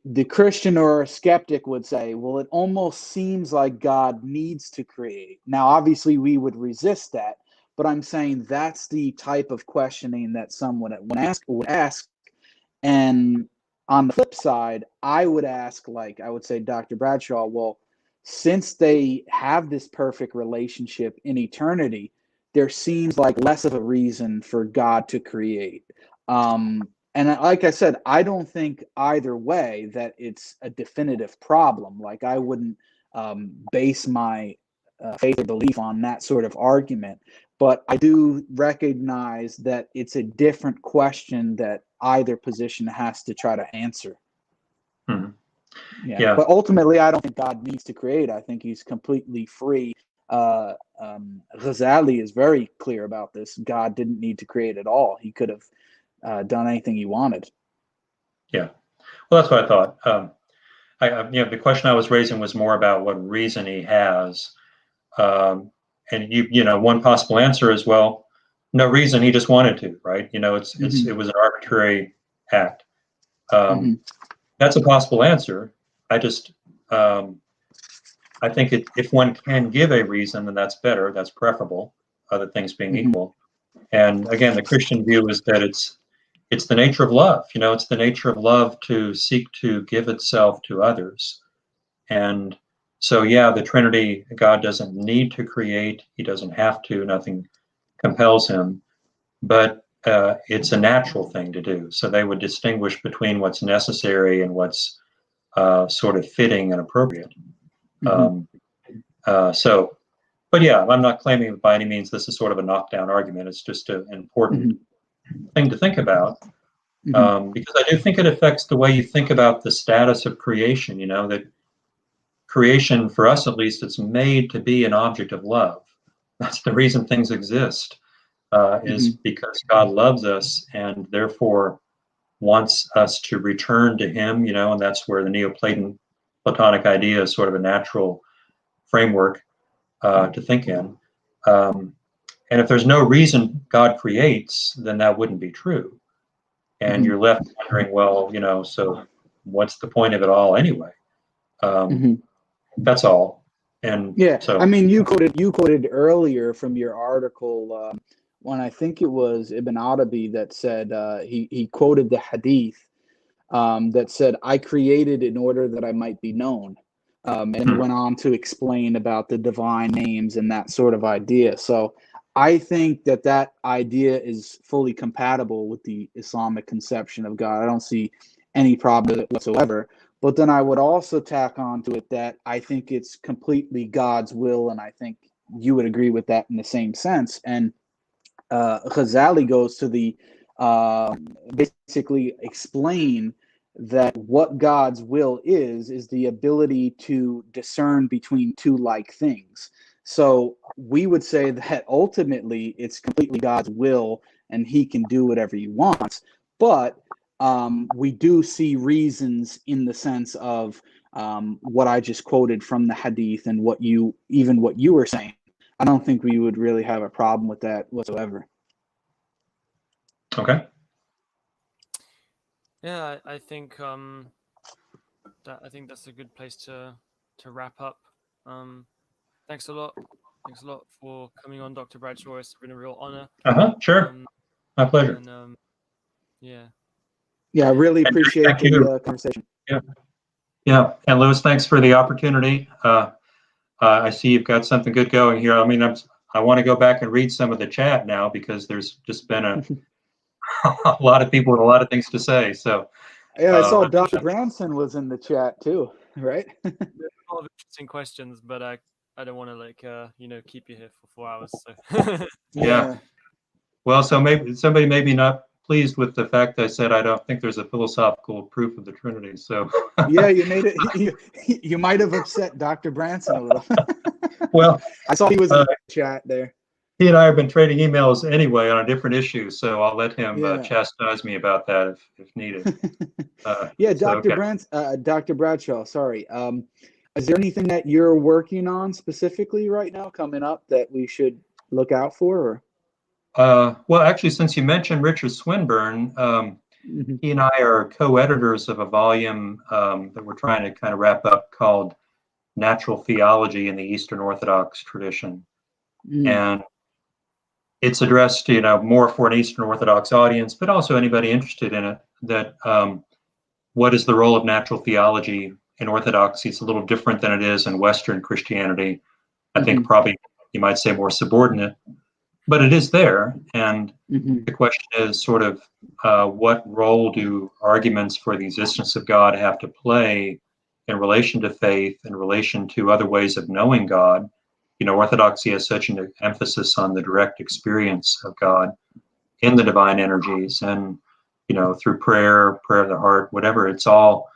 C: The Christian or a skeptic would say, well, it almost seems like God needs to create. Now, obviously, we would resist that, but I'm saying that's the type of questioning that someone would ask. And on the flip side, I would ask, like I would say, Dr. Bradshaw, well, since they have this perfect relationship in eternity, there seems like less of a reason for God to create. And like I said, I don't think either way that it's a definitive problem. Like I wouldn't base my faith or belief on that sort of argument. But I do recognize that it's a different question that either position has to try to answer.
B: Mm-hmm.
C: Yeah. But ultimately, I don't think God needs to create. I think he's completely free. Ghazali is very clear about this. God didn't need to create at all. He could have done anything he wanted.
B: Yeah. Well, that's what I thought. The question I was raising was more about what reason he has. And one possible answer is, well, no reason, he just wanted to, right? It was an arbitrary act. That's a possible answer. I think if one can give a reason, then that's better. That's preferable, other things being equal. And again, the Christian view is that it's the nature of love. It's the nature of love to seek to give itself to others. And so, the Trinity, God doesn't need to create. He doesn't have to. Nothing compels him. But it's a natural thing to do. So they would distinguish between what's necessary and what's sort of fitting and appropriate. I'm not claiming by any means this is sort of a knockdown argument. It's just an important thing to think about, because I do think it affects the way you think about the status of creation. That creation, for us at least, it's made to be an object of love. That's the reason things exist, is because God loves us and therefore wants us to return to him, and that's where the Neoplatonic idea is sort of a natural framework to think in. And if there's no reason God creates, then that wouldn't be true. And you're left wondering, well, so what's the point of it all anyway? That's all. And
C: so you quoted earlier from your article when I think it was Ibn Arabi that said he quoted the hadith that said, "I created in order that I might be known." and went on to explain about the divine names and that sort of idea. So I think that that idea is fully compatible with the Islamic conception of God. I don't see any problem with it whatsoever. But then I would also tack on to it that I think it's completely God's will, and I think you would agree with that in the same sense. And Ghazali goes to the basically explain that what God's will is the ability to discern between two like things. So we would say that ultimately it's completely God's will and he can do whatever he wants. But we do see reasons in the sense of what I just quoted from the hadith and what you were saying. I don't think we would really have a problem with that whatsoever.
B: Okay.
A: Yeah, I think that's a good place to wrap up. Thanks a lot. Thanks a lot for coming on, Dr. Bradshaw. It's been a real honor.
B: Sure. My pleasure.
A: And yeah.
C: Yeah, I really appreciate
B: Thank you.
C: the conversation.
B: Yeah. And Louis, thanks for the opportunity. I see you've got something good going here. I mean, I want to go back and read some of the chat now because there's just been a lot of people with a lot of things to say. So
C: yeah, I saw Dr. Branson was in the chat too, right?
A: There's a lot of interesting questions, but I don't want to keep you here for 4 hours. So
B: yeah. Well, so maybe somebody may be not pleased with the fact that I said I don't think there's a philosophical proof of the Trinity. So
C: yeah, you made it. You might have upset Dr. Branson a little.
B: Well,
C: I saw he was in the chat there.
B: He and I have been trading emails anyway on a different issue, so I'll let him chastise me about that if needed.
C: Yeah, Dr. Bradshaw. Sorry. Is there anything that you're working on specifically right now coming up that we should look out for? Or?
B: Well, actually, since you mentioned Richard Swinburne, he and I are co-editors of a volume that we're trying to kind of wrap up called Natural Theology in the Eastern Orthodox Tradition. And it's addressed, more for an Eastern Orthodox audience, but also anybody interested in it, that what is the role of natural theology in Orthodoxy? It's a little different than it is in Western Christianity. I think probably you might say more subordinate, but it is there. And the question is sort of what role do arguments for the existence of God have to play in relation to faith, in relation to other ways of knowing God? Orthodoxy has such an emphasis on the direct experience of God in the divine energies and, through prayer of the heart, whatever. It's all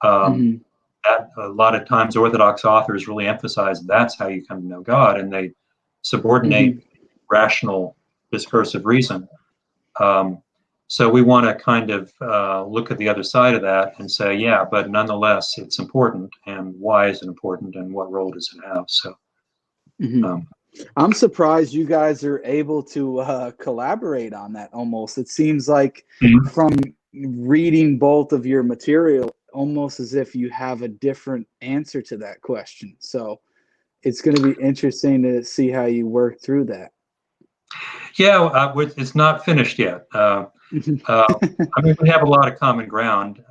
B: that a lot of times Orthodox authors really emphasize that's how you come to know God, and they subordinate rational discursive reason. So we want to kind of look at the other side of that and say, yeah, but nonetheless, it's important. And why is it important? And what role does it have? So.
C: I'm surprised you guys are able to collaborate on that almost. It seems like from reading both of your material, almost as if you have a different answer to that question. So it's going to be interesting to see how you work through that.
B: Yeah, it's not finished yet. I mean, we have a lot of common ground.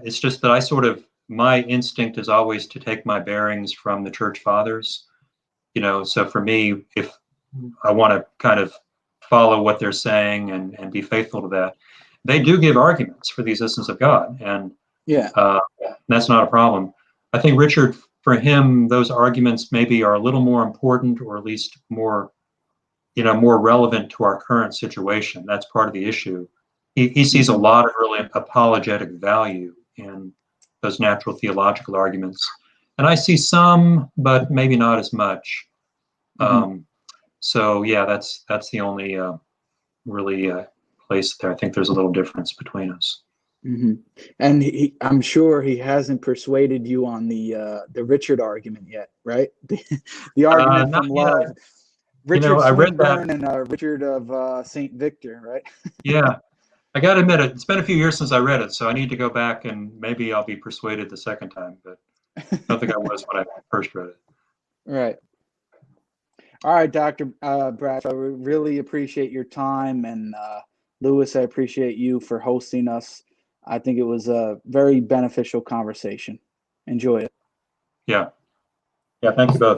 B: It's just that my instinct is always to take my bearings from the church fathers. So for me, if I want to kind of follow what they're saying and be faithful to that, they do give arguments for the existence of God. And that's not a problem. I think Richard, for him, those arguments maybe are a little more important, or at least more relevant to our current situation. That's part of the issue. He sees a lot of really apologetic value in those natural theological arguments. And I see some, but maybe not as much. So yeah, that's the only really place there. I think there's a little difference between us.
C: And I'm sure he hasn't persuaded you on the Richard argument yet, right? The argument from love.
B: Yet.
C: Richard
B: I read that.
C: Swinburne and Richard of St. Victor, right?
B: Yeah. I got to admit, it's been a few years since I read it, so I need to go back and maybe I'll be persuaded the second time, but I don't think I was when I first read it.
C: Right. All right, Dr. Bradshaw, we really appreciate your time. And Louis, I appreciate you for hosting us. I think it was a very beneficial conversation. Enjoy it.
B: Yeah. Yeah, thank you both.